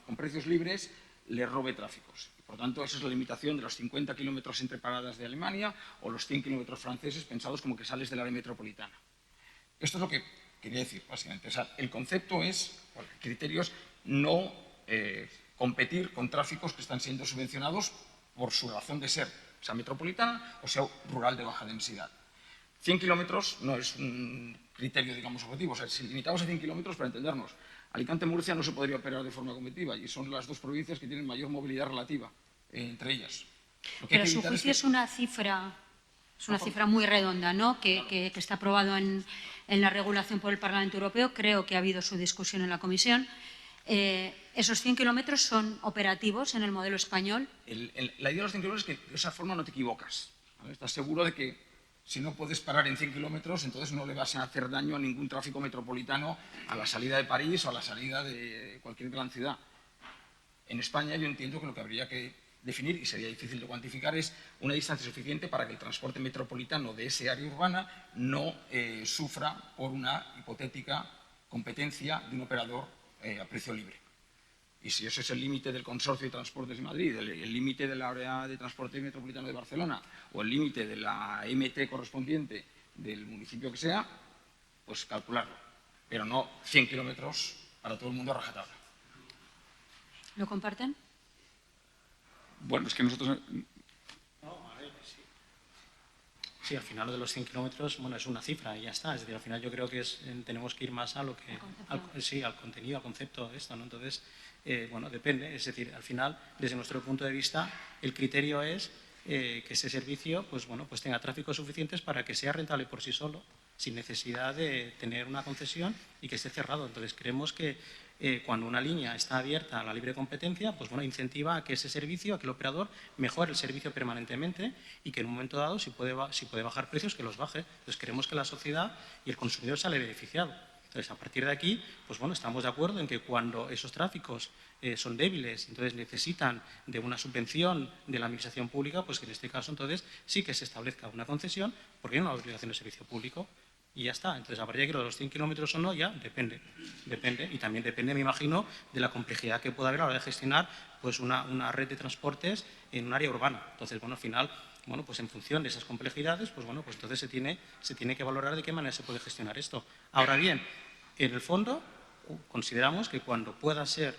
con precios libres le robe tráficos. Por tanto, esa es la limitación de los 50 kilómetros entre paradas de Alemania o los 100 kilómetros franceses pensados como que sales del área metropolitana. Esto es lo que quería decir, básicamente. O sea, el concepto es, el criterio es no competir con tráficos que están siendo subvencionados por su razón de ser, sea metropolitana o sea rural de baja densidad. 100 kilómetros no es un criterio, digamos, objetivo. O sea, si limitamos a 100 kilómetros, para entendernos, Alicante-Murcia no se podría operar de forma competitiva y son las dos provincias que tienen mayor movilidad relativa entre ellas. Pero a su juicio es una cifra muy redonda, ¿no? Que está aprobado en la regulación por el Parlamento Europeo. Creo que ha habido su discusión en la Comisión. ¿Esos 100 kilómetros son operativos en el modelo español? La idea de los 100 kilómetros es que de esa forma no te equivocas, ¿vale? Estás seguro de que si no puedes parar en 100 kilómetros, entonces no le vas a hacer daño a ningún tráfico metropolitano a la salida de París o a la salida de cualquier gran ciudad. En España yo entiendo que lo que habría que definir, y sería difícil de cuantificar, es una distancia suficiente para que el transporte metropolitano de ese área urbana no sufra por una hipotética competencia de un operador a precio libre. Y si ese es el límite del Consorcio de Transportes de Madrid, el límite del área de transporte metropolitano de Barcelona o el límite de la MT correspondiente del municipio que sea, pues calcularlo. Pero no 100 kilómetros para todo el mundo a rajatabla. ¿Lo comparten? Bueno, es que nosotros... Sí, al final de los 100 kilómetros, bueno, es una cifra y ya está. Es decir, al final yo creo que tenemos que ir más a lo que... al contenido, al concepto de esto, ¿no? Entonces, bueno, depende. Es decir, al final, desde nuestro punto de vista, el criterio es que ese servicio, pues bueno, pues tenga tráficos suficientes para que sea rentable por sí solo, sin necesidad de tener una concesión y que esté cerrado. Entonces, creemos que cuando una línea está abierta a la libre competencia, pues bueno, incentiva a que ese servicio, a que el operador mejore el servicio permanentemente y que en un momento dado, si puede bajar precios, que los baje. Entonces, creemos que la sociedad y el consumidor sale beneficiado. Entonces, a partir de aquí, pues bueno, estamos de acuerdo en que cuando esos tráficos son débiles, entonces necesitan de una subvención de la administración pública, pues que en este caso, entonces, sí que se establezca una concesión, porque hay una obligación de servicio público. Y ya está. Entonces, a partir de que los 100 kilómetros o no, ya depende. Y también depende, me imagino, de la complejidad que pueda haber a la hora de gestionar pues una red de transportes en un área urbana. Entonces, bueno, al final, bueno, pues en función de esas complejidades, pues bueno, pues entonces se tiene que valorar de qué manera se puede gestionar esto. Ahora bien, en el fondo, consideramos que cuando pueda ser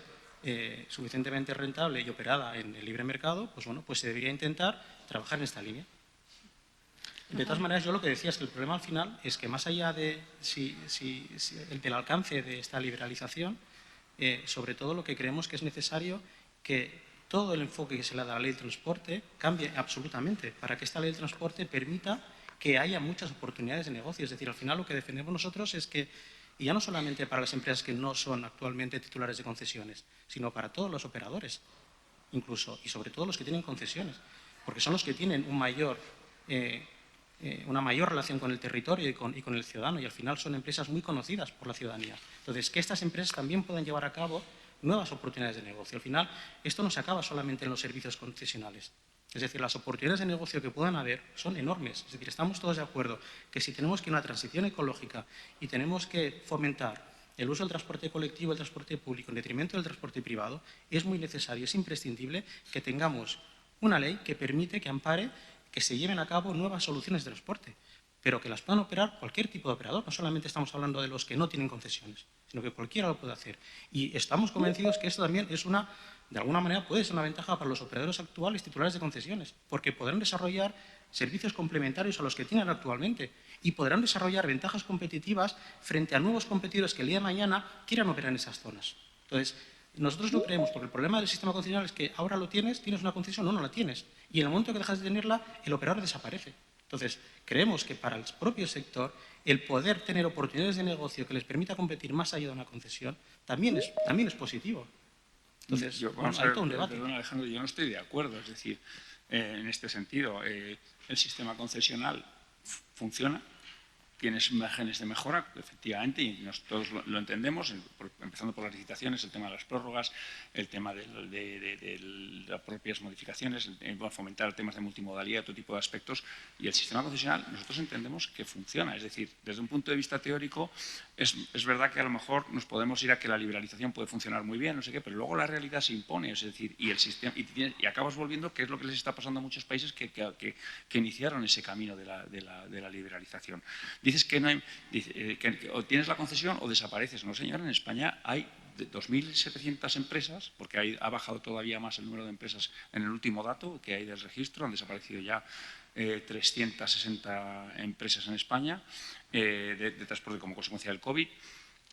suficientemente rentable y operada en el libre mercado, pues bueno, pues se debería intentar trabajar en esta línea. De todas maneras, yo lo que decía es que el problema al final es que más allá de del alcance de esta liberalización, sobre todo lo que creemos que es necesario que todo el enfoque que se le da a la ley del transporte cambie absolutamente para que esta ley del transporte permita que haya muchas oportunidades de negocio. Es decir, al final lo que defendemos nosotros es que, y ya no solamente para las empresas que no son actualmente titulares de concesiones, sino para todos los operadores, incluso, y sobre todo los que tienen concesiones, porque son los que tienen una mayor relación con el territorio y con el ciudadano, y al final son empresas muy conocidas por la ciudadanía. Entonces, que estas empresas también puedan llevar a cabo nuevas oportunidades de negocio. Al final, esto no se acaba solamente en los servicios concesionales. Es decir, las oportunidades de negocio que puedan haber son enormes. Es decir, estamos todos de acuerdo que si tenemos que ir a una transición ecológica y tenemos que fomentar el uso del transporte colectivo, el transporte público, en detrimento del transporte privado, es muy necesario, es imprescindible que tengamos una ley que permite, que ampare, que se lleven a cabo nuevas soluciones de transporte, pero que las puedan operar cualquier tipo de operador. No solamente estamos hablando de los que no tienen concesiones, sino que cualquiera lo puede hacer. Y estamos convencidos que esto también es de alguna manera puede ser una ventaja para los operadores actuales titulares de concesiones, porque podrán desarrollar servicios complementarios a los que tienen actualmente y podrán desarrollar ventajas competitivas frente a nuevos competidores que el día de mañana quieran operar en esas zonas. Entonces, nosotros no creemos, porque el problema del sistema concesional es que ahora lo tienes una concesión o no la tienes. Y en el momento que dejas de tenerla, el operador desaparece. Entonces, creemos que para el propio sector, el poder tener oportunidades de negocio que les permita competir más allá de una concesión, también es positivo. Entonces, hay todo un debate. Perdón, Alejandro, yo no estoy de acuerdo. Es decir, en este sentido, el sistema concesional funciona, tienes márgenes de mejora, efectivamente, y todos lo entendemos, empezando por las licitaciones, el tema de las prórrogas, el tema de las propias modificaciones, fomentar temas de multimodalidad, otro tipo de aspectos, y el sistema concesional nosotros entendemos que funciona. Es decir, desde un punto de vista teórico, es verdad que a lo mejor nos podemos ir a que la liberalización puede funcionar muy bien, no sé qué, pero luego la realidad se impone, es decir, y el sistema y acabas volviendo, que es lo que les está pasando a muchos países que iniciaron ese camino de la liberalización. Dices que no hay, que o tienes la concesión o desapareces. No, señor, en España hay 2.700 empresas, porque ha bajado todavía más el número de empresas en el último dato que hay del registro, han desaparecido ya 360 empresas en España de transporte como consecuencia del COVID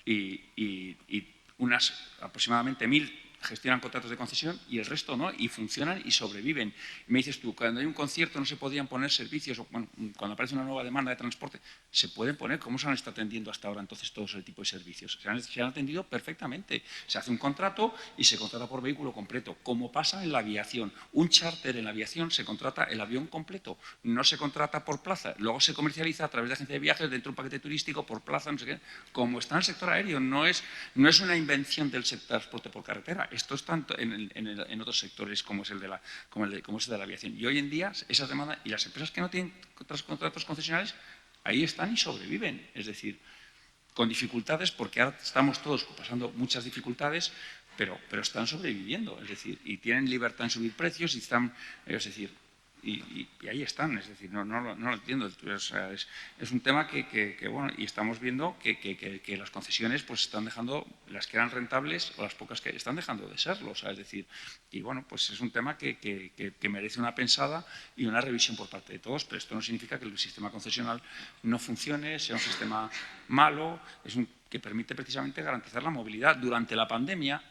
y unas aproximadamente 1.000 gestionan contratos de concesión y el resto no, y funcionan y sobreviven. Me dices tú, cuando hay un concierto no se podían poner servicios, o bueno, cuando aparece una nueva demanda de transporte, se pueden poner. ¿Cómo se han estado atendiendo hasta ahora entonces todo ese tipo de servicios? Se han atendido perfectamente. Se hace un contrato y se contrata por vehículo completo, como pasa en la aviación. Un charter en la aviación se contrata el avión completo, no se contrata por plaza, luego se comercializa a través de agencia de viajes dentro de un paquete turístico por plaza, no sé qué. Como está en el sector aéreo, no es una invención del sector transporte por carretera. esto está en otros sectores como es el de la aviación. Y hoy en día esa demanda, y las empresas que no tienen contratos concesionales, ahí están y sobreviven. Es decir, con dificultades, porque ahora estamos todos pasando muchas dificultades, pero están sobreviviendo, es decir, y tienen libertad en subir precios y están, es decir, y ahí están, es decir, no lo entiendo. O sea, es un tema que bueno, y estamos viendo que las concesiones pues están dejando, las que eran rentables o las pocas que están dejando de serlo, o sea, es decir, y bueno, pues es un tema que merece una pensada y una revisión por parte de todos, pero esto no significa que el sistema concesional no funcione, sea un sistema malo, que permite precisamente garantizar la movilidad. Durante la pandemia,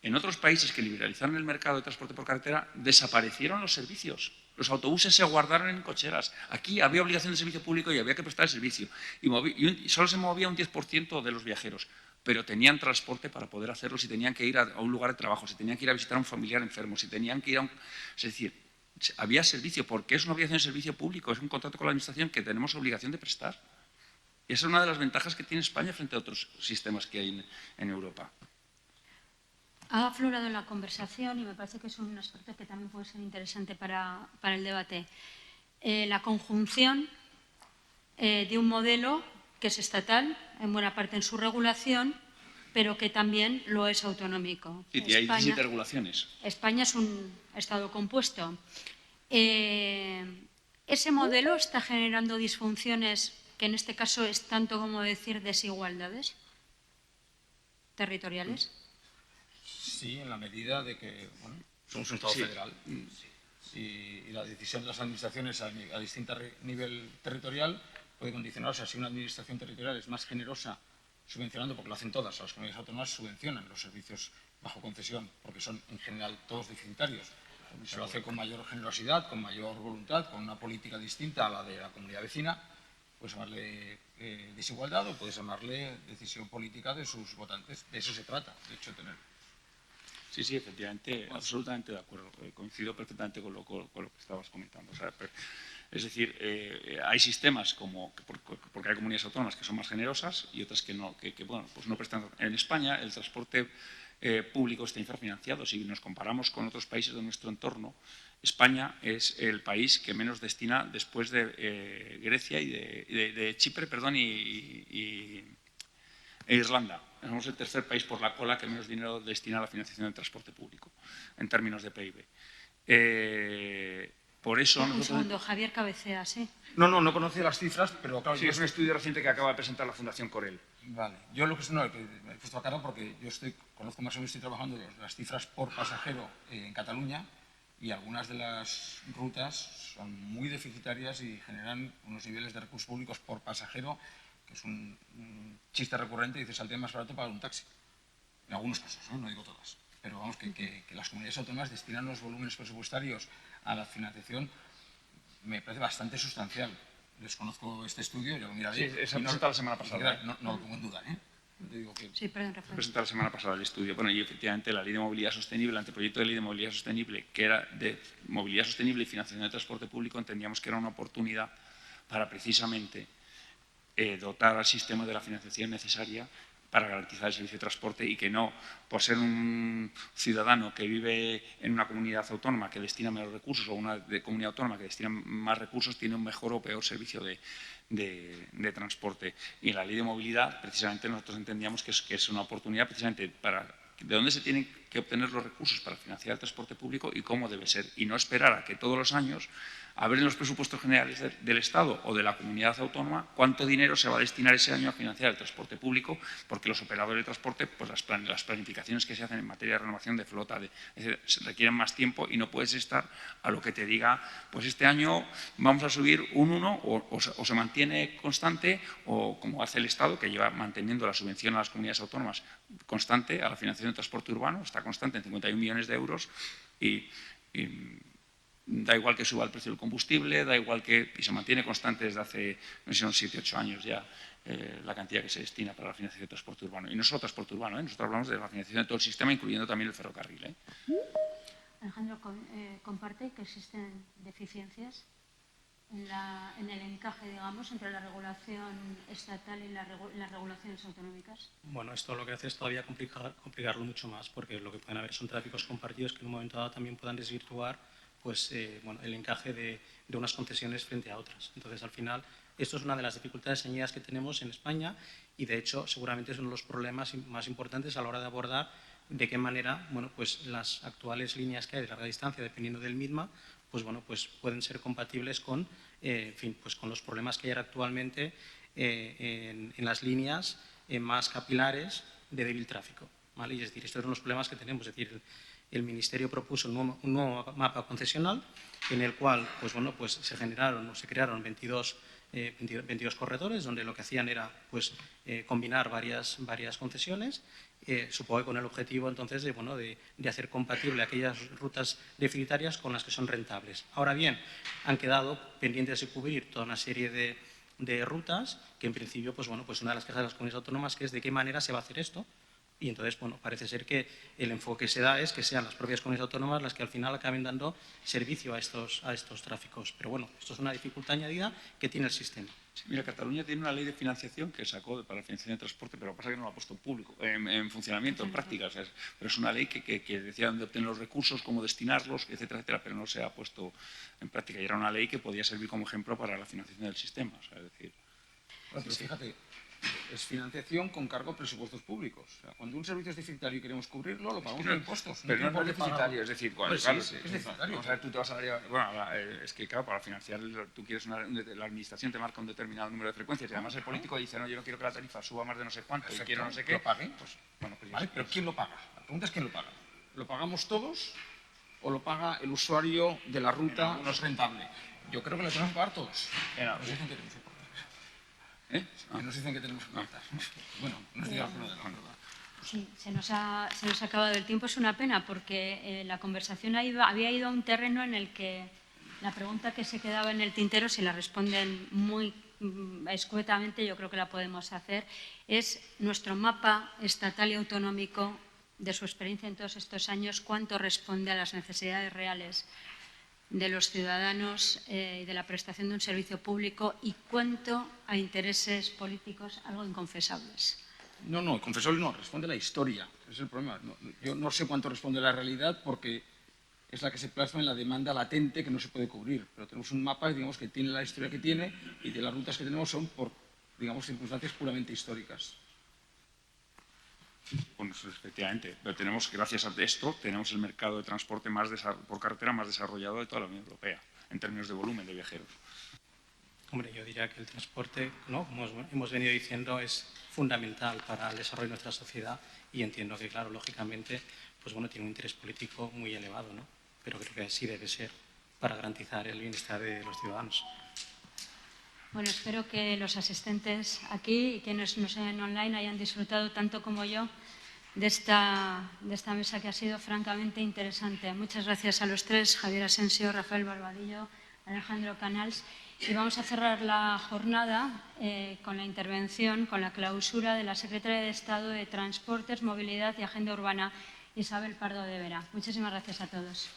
en otros países que liberalizaron el mercado de transporte por carretera, desaparecieron los servicios. Los autobuses se guardaron en cocheras. Aquí había obligación de servicio público y había que prestar el servicio. Y solo se movía un 10% de los viajeros, pero tenían transporte para poder hacerlo si tenían que ir a un lugar de trabajo, si tenían que ir a visitar a un familiar enfermo, si tenían que ir a un... Es decir, había servicio, porque es una obligación de servicio público, es un contrato con la Administración que tenemos obligación de prestar. Y esa es una de las ventajas que tiene España frente a otros sistemas que hay en Europa. Ha aflorado en la conversación y me parece que es un aspecto que también puede ser interesante para el debate. La conjunción de un modelo que es estatal, en buena parte en su regulación, pero que también lo es autonómico. Y hay 17 regulaciones. España es un Estado compuesto. Ese modelo está generando disfunciones que en este caso es tanto como decir desigualdades territoriales. Sí, en la medida de que somos un Estado federal y la decisión de las administraciones a distinto nivel territorial puede condicionar. O sea, si una administración territorial es más generosa subvencionando, porque lo hacen todas, a las comunidades autónomas subvencionan los servicios bajo concesión, porque son en general todos deficitarios. Se lo hace con mayor generosidad, con mayor voluntad, con una política distinta a la de la comunidad vecina. Puedes llamarle desigualdad o puedes llamarle decisión política de sus votantes. De eso se trata, de hecho, tener. Sí, efectivamente, absolutamente de acuerdo. Coincido perfectamente con lo que estabas comentando. O sea, es decir, hay sistemas porque hay comunidades autónomas que son más generosas y otras que no, bueno, pues no prestan. En España el transporte público está infrafinanciado. Si nos comparamos con otros países de nuestro entorno, España es el país que menos destina después de Grecia y de Chipre, perdón, e Irlanda. Somos el tercer país por la cola que menos dinero destina a la financiación del transporte público, en términos de PIB. Por eso... Un segundo, Javier Cabecea, ¿sí? No conocía las cifras, pero claro... Sí, es un estudio reciente que acaba de presentar la Fundación Corel. Vale. Yo lo que me he puesto a cara porque yo conozco más o menos, estoy trabajando las cifras por pasajero en Cataluña y algunas de las rutas son muy deficitarias y generan unos niveles de recursos públicos por pasajero que es un chiste recurrente, dice saldría más barato pagar un taxi. En algunos casos, no digo todas. Pero vamos, que las comunidades autónomas destinan los volúmenes presupuestarios a la financiación me parece bastante sustancial. Desconozco este estudio, yo lo miraré. Sí, se ha presentado la semana pasada. No lo pongo en duda, Digo que... Sí, perdón, Rafael. Se presentó la semana pasada el estudio. Bueno, y efectivamente la Ley de Movilidad Sostenible, el anteproyecto de Ley de Movilidad Sostenible, que era de movilidad sostenible y financiación de transporte público, entendíamos que era una oportunidad para precisamente dotar al sistema de la financiación necesaria para garantizar el servicio de transporte y que no, por ser un ciudadano que vive en una comunidad autónoma que destina menos recursos o una comunidad autónoma que destina más recursos, tiene un mejor o peor servicio de transporte. Y en la Ley de Movilidad, precisamente, nosotros entendíamos que es una oportunidad precisamente para de dónde se tienen que obtener los recursos para financiar el transporte público y cómo debe ser. Y no esperar a que todos los años abren los presupuestos generales del Estado o de la comunidad autónoma cuánto dinero se va a destinar ese año a financiar el transporte público, porque los operadores de transporte, pues las planificaciones que se hacen en materia de renovación de flota requieren más tiempo y no puedes estar a lo que te diga, pues este año vamos a subir un 1 o se mantiene constante, o como hace el Estado, que lleva manteniendo la subvención a las comunidades autónomas constante, a la financiación del transporte urbano, está constante en 51 millones de euros y da igual que suba el precio del combustible, da igual y se mantiene constante desde hace, no sé, son 7 o 8 años ya la cantidad que se destina para la financiación del transporte urbano. Y no solo transporte urbano, nosotros hablamos de la financiación de todo el sistema, incluyendo también el ferrocarril. Alejandro, ¿comparte que existen deficiencias en el encaje, digamos, entre la regulación estatal y las regulaciones autonómicas? Bueno, esto lo que hace es todavía complicarlo mucho más, porque lo que pueden haber son tráficos compartidos que en un momento dado también puedan desvirtuar pues, el encaje de unas concesiones frente a otras. Entonces, al final, esto es una de las dificultades añadidas que tenemos en España y, de hecho, seguramente es uno de los problemas más importantes a la hora de abordar de qué manera pues, las actuales líneas que hay de larga distancia, dependiendo del MITMA, pues pueden ser compatibles con, pues con los problemas que hay actualmente en las líneas más capilares de débil tráfico, ¿vale? Y es decir, estos son los problemas que tenemos. Es decir, el Ministerio propuso un nuevo mapa concesional en el cual pues se crearon 22 corredores, donde lo que hacían era pues, combinar varias concesiones, supongo que con el objetivo entonces de hacer compatible aquellas rutas deficitarias con las que son rentables. Ahora bien, han quedado pendientes de cubrir toda una serie de rutas que en principio, pues una de las quejas de las comunidades autónomas que es de qué manera se va a hacer esto. Y entonces, parece ser que el enfoque que se da es que sean las propias comunidades autónomas las que al final acaben dando servicio a estos tráficos. Pero bueno, esto es una dificultad añadida que tiene el sistema. Sí, mira, Cataluña tiene una ley de financiación que sacó para la financiación de transporte, pero lo que pasa es que no la ha puesto en funcionamiento, en práctica. O sea, pero es una ley que decía dónde obtener los recursos, cómo destinarlos, etcétera, etcétera, pero no se ha puesto en práctica. Y era una ley que podía servir como ejemplo para la financiación del sistema. O sea, es decir, bueno, pero fíjate, es financiación con cargo a presupuestos públicos. O sea, cuando un servicio es deficitario y queremos cubrirlo, lo pagamos con impuestos. Pero no es deficitario, es decir, claro, es deficitario. Vamos a ver, tú te vas a es que claro, para financiar, tú quieres la administración te marca un determinado número de frecuencias y además el político dice, no, yo no quiero que la tarifa suba más de no sé cuánto. Perfecto, y quiero no sé qué. ¿lo pague? Pues, bueno, pues ¿Vale? Pero ¿quién lo paga? La pregunta es ¿quién lo paga? ¿Lo pagamos todos o lo paga el usuario de la ruta no es rentable? Yo creo que lo tenemos que pagar todos. Nos dicen que tenemos que pagar. Que nos dicen que tenemos que pagar. Bueno, no estoy de acuerdo de la verdad. Sí, se nos ha acabado el tiempo. Es una pena porque la conversación había ido a un terreno en el que la pregunta que se quedaba en el tintero, si la responden muy escuetamente, yo creo que la podemos hacer, es nuestro mapa estatal y autonómico, de su experiencia en todos estos años, cuánto responde a las necesidades reales de los ciudadanos y de la prestación de un servicio público y cuánto a intereses políticos algo inconfesables. No, confesable no, responde la historia. Ese es el problema. Yo no sé cuánto responde la realidad porque es la que se plasma en la demanda latente que no se puede cubrir. Pero tenemos un mapa, digamos, que tiene la historia que tiene y de las rutas que tenemos son por, digamos, circunstancias puramente históricas. Bueno, efectivamente, pero tenemos, gracias a esto, tenemos el mercado de transporte por carretera más desarrollado de toda la Unión Europea, en términos de volumen de viajeros. Hombre, yo diría que el transporte, ¿no?, como hemos venido diciendo, es fundamental para el desarrollo de nuestra sociedad y entiendo que, claro, lógicamente, pues bueno, tiene un interés político muy elevado, ¿no? Pero creo que sí debe ser para garantizar el bienestar de los ciudadanos. Bueno, espero que los asistentes aquí y quienes nos ven online hayan disfrutado tanto como yo de esta mesa que ha sido francamente interesante. Muchas gracias a los tres, Javier Asensio, Rafael Barbadillo, Alejandro Canals. Y vamos a cerrar la jornada con la intervención, con la clausura de la Secretaria de Estado de Transportes, Movilidad y Agenda Urbana, Isabel Pardo de Vera. Muchísimas gracias a todos.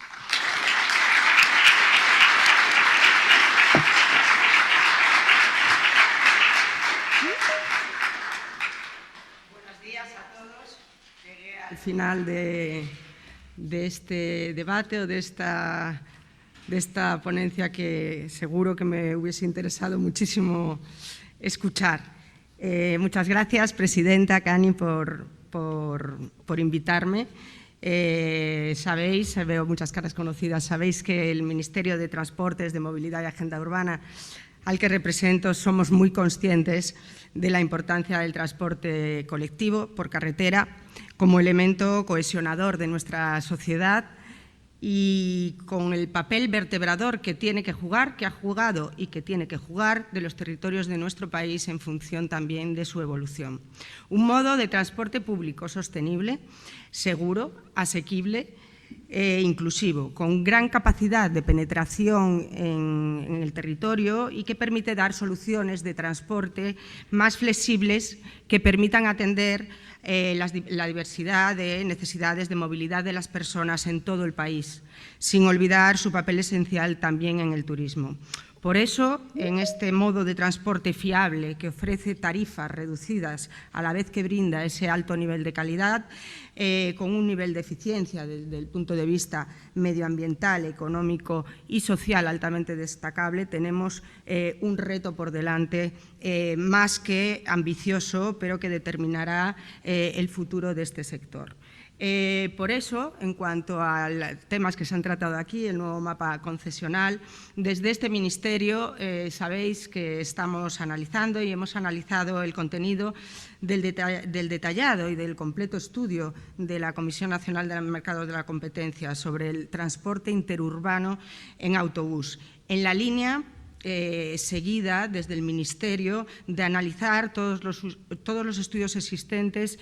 Buenos días a todos. Llegué al final de este debate o de esta ponencia que seguro que me hubiese interesado muchísimo escuchar. Muchas gracias, Presidenta Cani, por invitarme. Sabéis, veo muchas caras conocidas, sabéis que el Ministerio de Transportes, de Movilidad y Agenda Urbana, al que represento, somos muy conscientes de la importancia del transporte colectivo por carretera como elemento cohesionador de nuestra sociedad y con el papel vertebrador que tiene que jugar, que ha jugado y que tiene que jugar de los territorios de nuestro país en función también de su evolución. Un modo de transporte público sostenible, seguro, asequible e inclusivo, con gran capacidad de penetración en el territorio y que permite dar soluciones de transporte más flexibles que permitan atender la diversidad de necesidades de movilidad de las personas en todo el país, sin olvidar su papel esencial también en el turismo. Por eso, en este modo de transporte fiable que ofrece tarifas reducidas a la vez que brinda ese alto nivel de calidad, con un nivel de eficiencia desde el punto de vista medioambiental, económico y social altamente destacable, tenemos un reto por delante más que ambicioso, pero que determinará el futuro de este sector. Por eso, en cuanto a los temas que se han tratado aquí, el nuevo mapa concesional, desde este Ministerio sabéis que estamos analizando y hemos analizado el contenido del detallado y del completo estudio de la Comisión Nacional del Mercado de la Competencia sobre el transporte interurbano en autobús, en la línea seguida desde el Ministerio de analizar todos los estudios existentes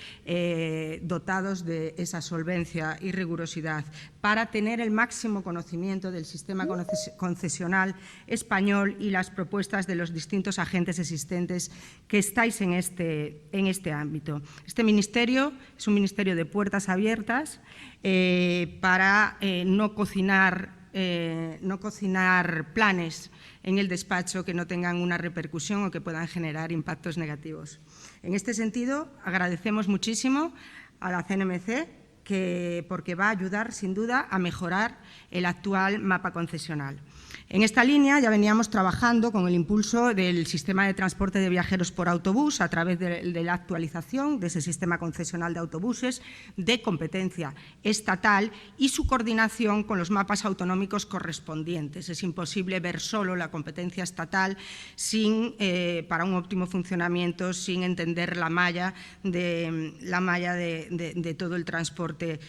dotados de esa solvencia y rigurosidad para tener el máximo conocimiento del sistema concesional español y las propuestas de los distintos agentes existentes que estáis en este ámbito. Este Ministerio es un ministerio de puertas abiertas para no cocinar planes en el despacho que no tengan una repercusión o que puedan generar impactos negativos. En este sentido, agradecemos muchísimo a la CNMC porque va a ayudar, sin duda, a mejorar el actual mapa concesional. En esta línea ya veníamos trabajando con el impulso del sistema de transporte de viajeros por autobús a través de la actualización de ese sistema concesional de autobuses de competencia estatal y su coordinación con los mapas autonómicos correspondientes. Es imposible ver solo la competencia estatal para un óptimo funcionamiento sin entender la malla de todo el transporte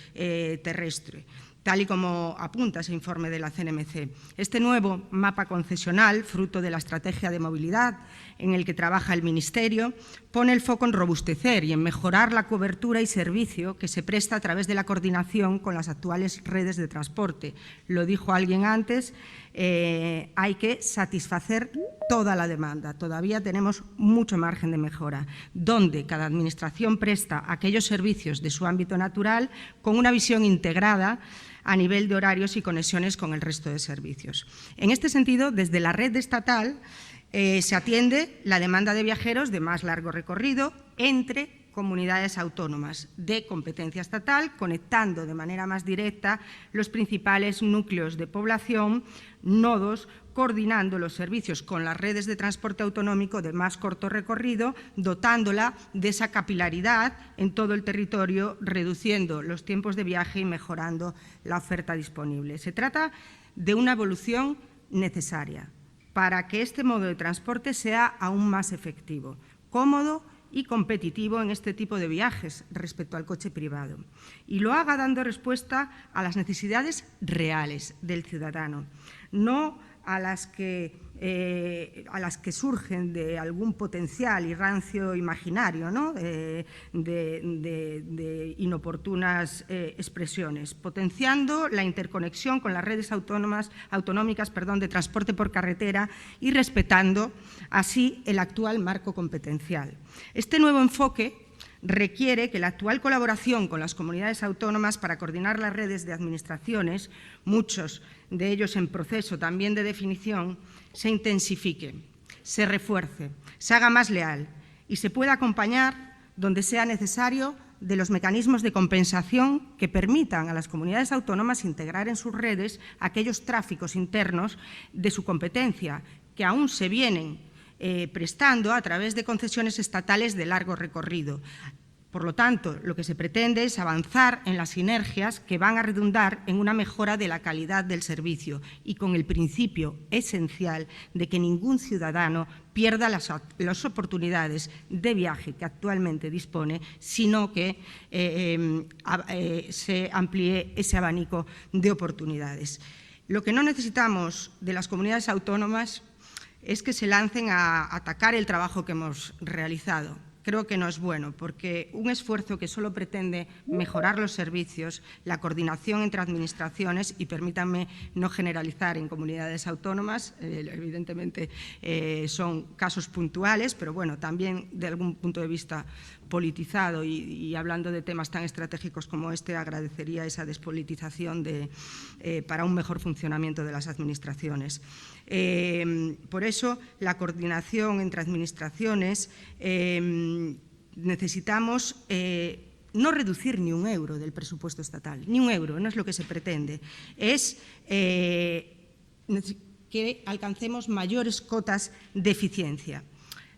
terrestre, tal y como apunta ese informe de la CNMC. Este nuevo mapa concesional, fruto de la estrategia de movilidad en el que trabaja el Ministerio, pone el foco en robustecer y en mejorar la cobertura y servicio que se presta a través de la coordinación con las actuales redes de transporte. Lo dijo alguien antes, hay que satisfacer toda la demanda. Todavía tenemos mucho margen de mejora, donde cada administración presta aquellos servicios de su ámbito natural con una visión integrada a nivel de horarios y conexiones con el resto de servicios. En este sentido, desde la red estatal se atiende la demanda de viajeros de más largo recorrido entre comunidades autónomas de competencia estatal, conectando de manera más directa los principales núcleos de población, nodos, coordinando los servicios con las redes de transporte autonómico de más corto recorrido, dotándola de esa capilaridad en todo el territorio, reduciendo los tiempos de viaje y mejorando la oferta disponible. Se trata de una evolución necesaria para que este modo de transporte sea aún más efectivo, cómodo y competitivo en este tipo de viajes respecto al coche privado, y lo haga dando respuesta a las necesidades reales del ciudadano, no a las que surgen de algún potencial y rancio imaginario, ¿no? de inoportunas expresiones, potenciando la interconexión con las redes autonómicas de transporte por carretera y respetando así el actual marco competencial. Este nuevo enfoque requiere que la actual colaboración con las comunidades autónomas para coordinar las redes de administraciones, muchos de ellos en proceso también de definición, se intensifique, se refuerce, se haga más leal y se pueda acompañar donde sea necesario de los mecanismos de compensación que permitan a las comunidades autónomas integrar en sus redes aquellos tráficos internos de su competencia que aún se vienen prestando a través de concesiones estatales de largo recorrido. Por lo tanto, lo que se pretende es avanzar en las sinergias que van a redundar en una mejora de la calidad del servicio y con el principio esencial de que ningún ciudadano pierda las oportunidades de viaje que actualmente dispone, sino que se amplíe ese abanico de oportunidades. Lo que no necesitamos de las comunidades autónomas es que se lancen a atacar el trabajo que hemos realizado. Creo que no es bueno, porque un esfuerzo que solo pretende mejorar los servicios, la coordinación entre administraciones, y permítanme no generalizar en comunidades autónomas, evidentemente son casos puntuales, pero bueno, también de algún punto de vista politizado y hablando de temas tan estratégicos como este, agradecería esa despolitización para un mejor funcionamiento de las administraciones. Por eso, la coordinación entre administraciones, necesitamos no reducir ni un euro del presupuesto estatal, ni un euro, no es lo que se pretende, es que alcancemos mayores cotas de eficiencia.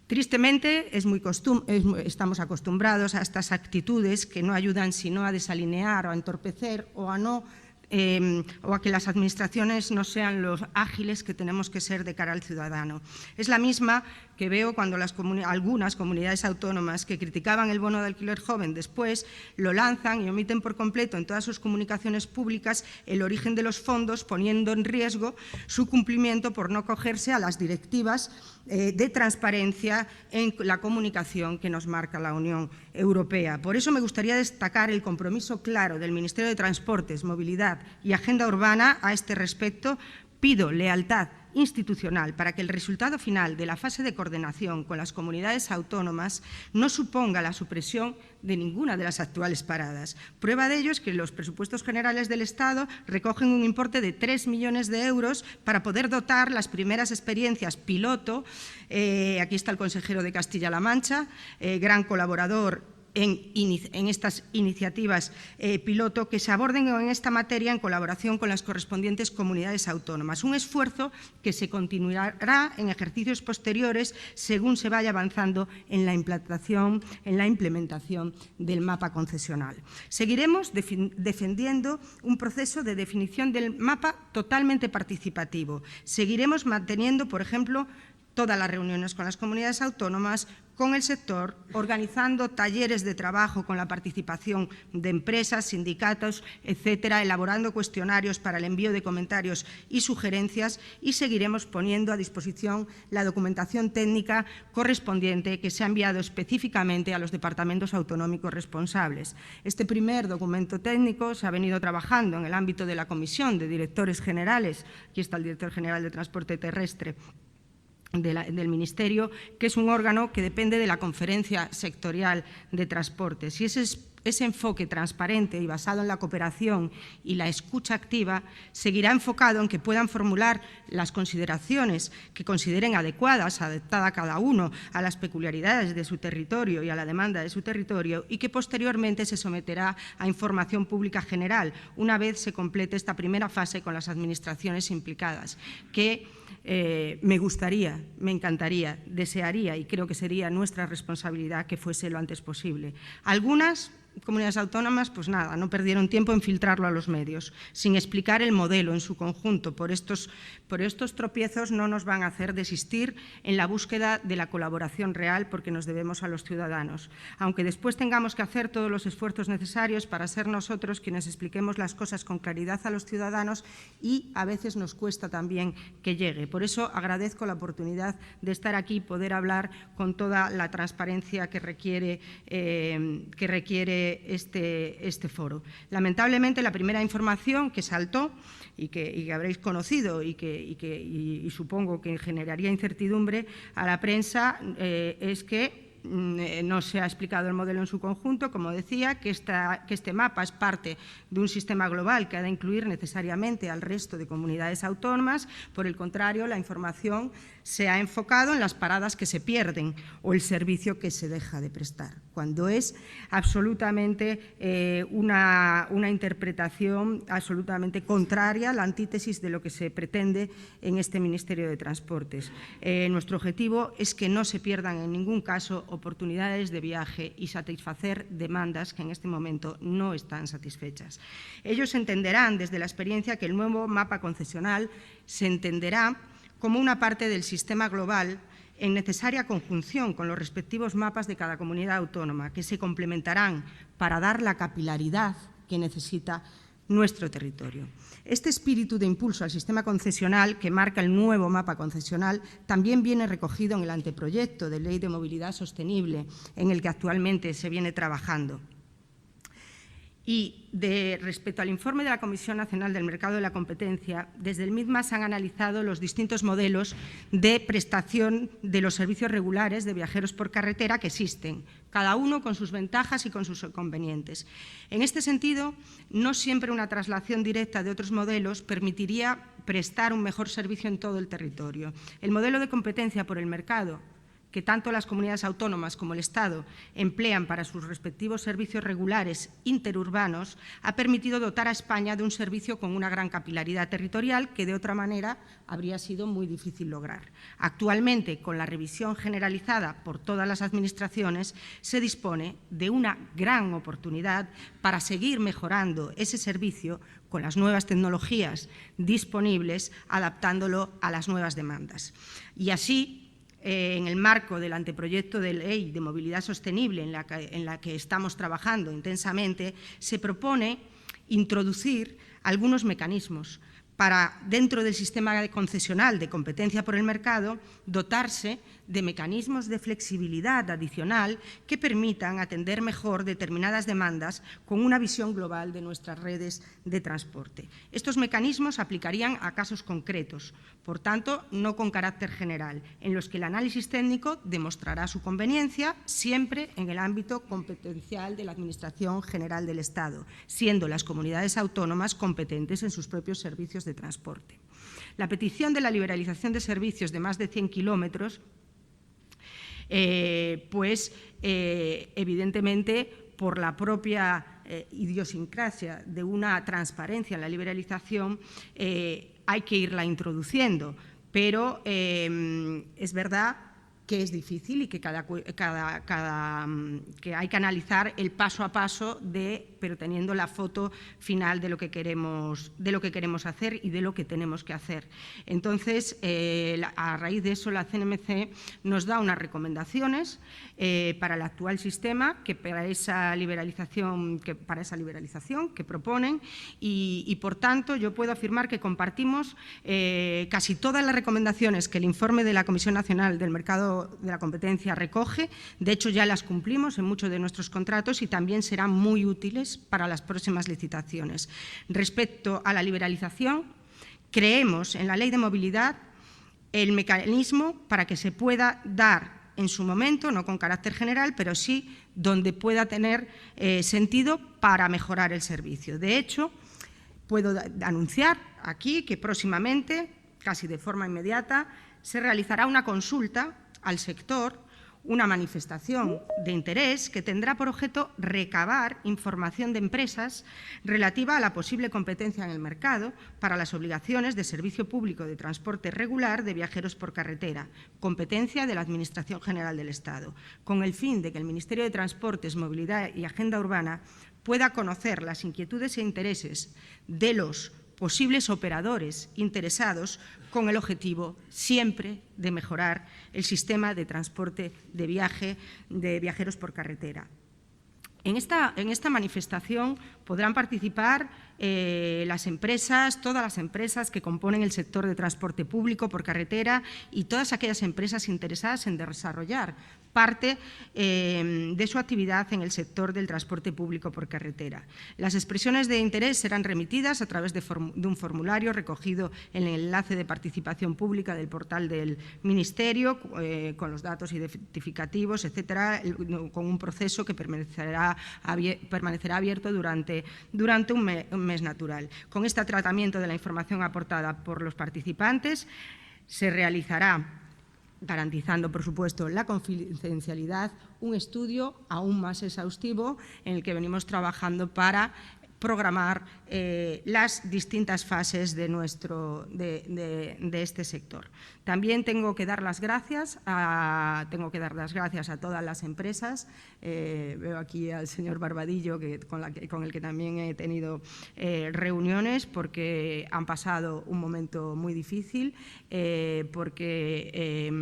Tristemente, estamos acostumbrados a estas actitudes que no ayudan sino a desalinear o a entorpecer o a que las administraciones no sean los ágiles que tenemos que ser de cara al ciudadano. Es la misma que veo cuando algunas comunidades autónomas que criticaban el bono de alquiler joven después lo lanzan y omiten por completo en todas sus comunicaciones públicas el origen de los fondos, poniendo en riesgo su cumplimiento por no acogerse a las directivas de transparencia en la comunicación que nos marca la Unión Europea. Por eso me gustaría destacar el compromiso claro del Ministerio de Transportes, Movilidad y Agenda Urbana a este respecto. Pido lealtad institucional para que el resultado final de la fase de coordinación con las comunidades autónomas no suponga la supresión de ninguna de las actuales paradas. Prueba de ello es que los presupuestos generales del Estado recogen un importe de 3 millones de euros para poder dotar las primeras experiencias piloto. Aquí está el consejero de Castilla-La Mancha, gran colaborador en estas iniciativas piloto que se aborden en esta materia en colaboración con las correspondientes comunidades autónomas. Un esfuerzo que se continuará en ejercicios posteriores según se vaya avanzando en la implementación del mapa concesional. Seguiremos defendiendo un proceso de definición del mapa totalmente participativo. Seguiremos manteniendo, por ejemplo, todas las reuniones con las comunidades autónomas, con el sector, organizando talleres de trabajo con la participación de empresas, sindicatos, etcétera, elaborando cuestionarios para el envío de comentarios y sugerencias, y seguiremos poniendo a disposición la documentación técnica correspondiente que se ha enviado específicamente a los departamentos autonómicos responsables. Este primer documento técnico se ha venido trabajando en el ámbito de la Comisión de Directores Generales, aquí está el Director General de Transporte Terrestre, del Ministerio, que es un órgano que depende de la Conferencia Sectorial de Transportes. Y ese enfoque transparente y basado en la cooperación y la escucha activa seguirá enfocado en que puedan formular las consideraciones que consideren adecuadas, adaptada a cada uno a las peculiaridades de su territorio y a la demanda de su territorio, y que posteriormente se someterá a información pública general una vez se complete esta primera fase con las administraciones implicadas, que me gustaría, me encantaría, desearía y creo que sería nuestra responsabilidad que fuese lo antes posible. Algunas comunidades autónomas, pues nada, no perdieron tiempo en filtrarlo a los medios, sin explicar el modelo en su conjunto. Por estos tropiezos no nos van a hacer desistir en la búsqueda de la colaboración real, porque nos debemos a los ciudadanos. Aunque después tengamos que hacer todos los esfuerzos necesarios para ser nosotros quienes expliquemos las cosas con claridad a los ciudadanos, y a veces nos cuesta también que llegue. Por eso agradezco la oportunidad de estar aquí y poder hablar con toda la transparencia que requiere este foro. Lamentablemente, la primera información que saltó y que habréis conocido y supongo que generaría incertidumbre a la prensa es que no se ha explicado el modelo en su conjunto, como decía, que este mapa es parte de un sistema global que ha de incluir necesariamente al resto de comunidades autónomas. Por el contrario, la información se ha enfocado en las paradas que se pierden o el servicio que se deja de prestar, cuando es absolutamente una interpretación absolutamente contraria, la antítesis de lo que se pretende en este Ministerio de Transportes. Nuestro objetivo es que no se pierdan en ningún caso oportunidades de viaje y satisfacer demandas que en este momento no están satisfechas. Ellos entenderán desde la experiencia que el nuevo mapa concesional se entenderá como una parte del sistema global en necesaria conjunción con los respectivos mapas de cada comunidad autónoma, que se complementarán para dar la capilaridad que necesita nuestro territorio. Este espíritu de impulso al sistema concesional que marca el nuevo mapa concesional también viene recogido en el anteproyecto de Ley de Movilidad Sostenible en el que actualmente se viene trabajando. Y respecto al informe de la Comisión Nacional del Mercado de la Competencia, desde el MITMA se han analizado los distintos modelos de prestación de los servicios regulares de viajeros por carretera que existen, cada uno con sus ventajas y con sus inconvenientes. En este sentido, no siempre una traslación directa de otros modelos permitiría prestar un mejor servicio en todo el territorio. El modelo de competencia por el mercado, que tanto las comunidades autónomas como el Estado emplean para sus respectivos servicios regulares interurbanos, ha permitido dotar a España de un servicio con una gran capilaridad territorial que de otra manera habría sido muy difícil lograr. Actualmente, con la revisión generalizada por todas las administraciones, se dispone de una gran oportunidad para seguir mejorando ese servicio con las nuevas tecnologías disponibles, adaptándolo a las nuevas demandas. Y así, en el marco del anteproyecto de ley de movilidad sostenible en la que estamos trabajando intensamente, se propone introducir algunos mecanismos para, dentro del sistema concesional de competencia por el mercado, dotarse de mecanismos de flexibilidad adicional que permitan atender mejor determinadas demandas con una visión global de nuestras redes de transporte. Estos mecanismos aplicarían a casos concretos, por tanto, no con carácter general, en los que el análisis técnico demostrará su conveniencia siempre en el ámbito competencial de la Administración General del Estado, siendo las comunidades autónomas competentes en sus propios servicios de transporte. La petición de la liberalización de servicios de más de 100 kilómetros evidentemente, por la propia idiosincrasia de una transparencia en la liberalización, hay que irla introduciendo, pero es verdad que es difícil y que que hay que analizar el paso a paso pero teniendo la foto final de lo que queremos hacer y de lo que tenemos que hacer. Entonces, a raíz de eso, la CNMC nos da unas recomendaciones para el actual sistema, para esa liberalización que proponen y, por tanto, yo puedo afirmar que compartimos casi todas las recomendaciones que el informe de la Comisión Nacional del Mercado de la Competencia recoge. De hecho, ya las cumplimos en muchos de nuestros contratos y también serán muy útiles para las próximas licitaciones. Respecto a la liberalización, creemos en la Ley de Movilidad el mecanismo para que se pueda dar en su momento, no con carácter general, pero sí donde pueda tener sentido para mejorar el servicio. De hecho, puedo anunciar aquí que próximamente, casi de forma inmediata, se realizará una consulta al sector, una manifestación de interés que tendrá por objeto recabar información de empresas relativa a la posible competencia en el mercado para las obligaciones de servicio público de transporte regular de viajeros por carretera, competencia de la Administración General del Estado, con el fin de que el Ministerio de Transportes, Movilidad y Agenda Urbana pueda conocer las inquietudes e intereses de los posibles operadores interesados con el objetivo siempre de mejorar el sistema de transporte de viajeros por carretera. En esta manifestación podrán participar las empresas, todas las empresas que componen el sector de transporte público por carretera y todas aquellas empresas interesadas en desarrollar parte de su actividad en el sector del transporte público por carretera. Las expresiones de interés serán remitidas a través de un formulario recogido en el enlace de participación pública del portal del Ministerio, con los datos identificativos, etcétera, con un proceso que permanecerá abierto durante un mes natural. Con este tratamiento de la información aportada por los participantes se realizará, garantizando, por supuesto, la confidencialidad, un estudio aún más exhaustivo en el que venimos trabajando para programar las distintas fases de este sector. También tengo que dar las gracias a todas las empresas. Veo aquí al señor Barbadillo, con el que también he tenido reuniones, porque han pasado un momento muy difícil, porque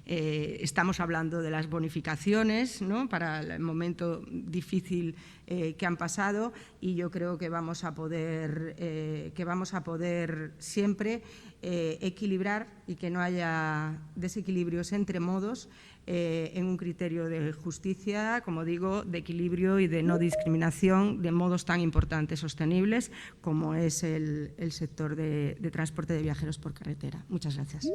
estamos hablando de las bonificaciones, ¿no?, para el momento difícil que han pasado, y y yo creo que vamos a poder siempre equilibrar y que no haya desequilibrios entre modos en un criterio de justicia, como digo, de equilibrio y de no discriminación de modos tan importantes, sostenibles, como es el sector de transporte de viajeros por carretera. Muchas gracias.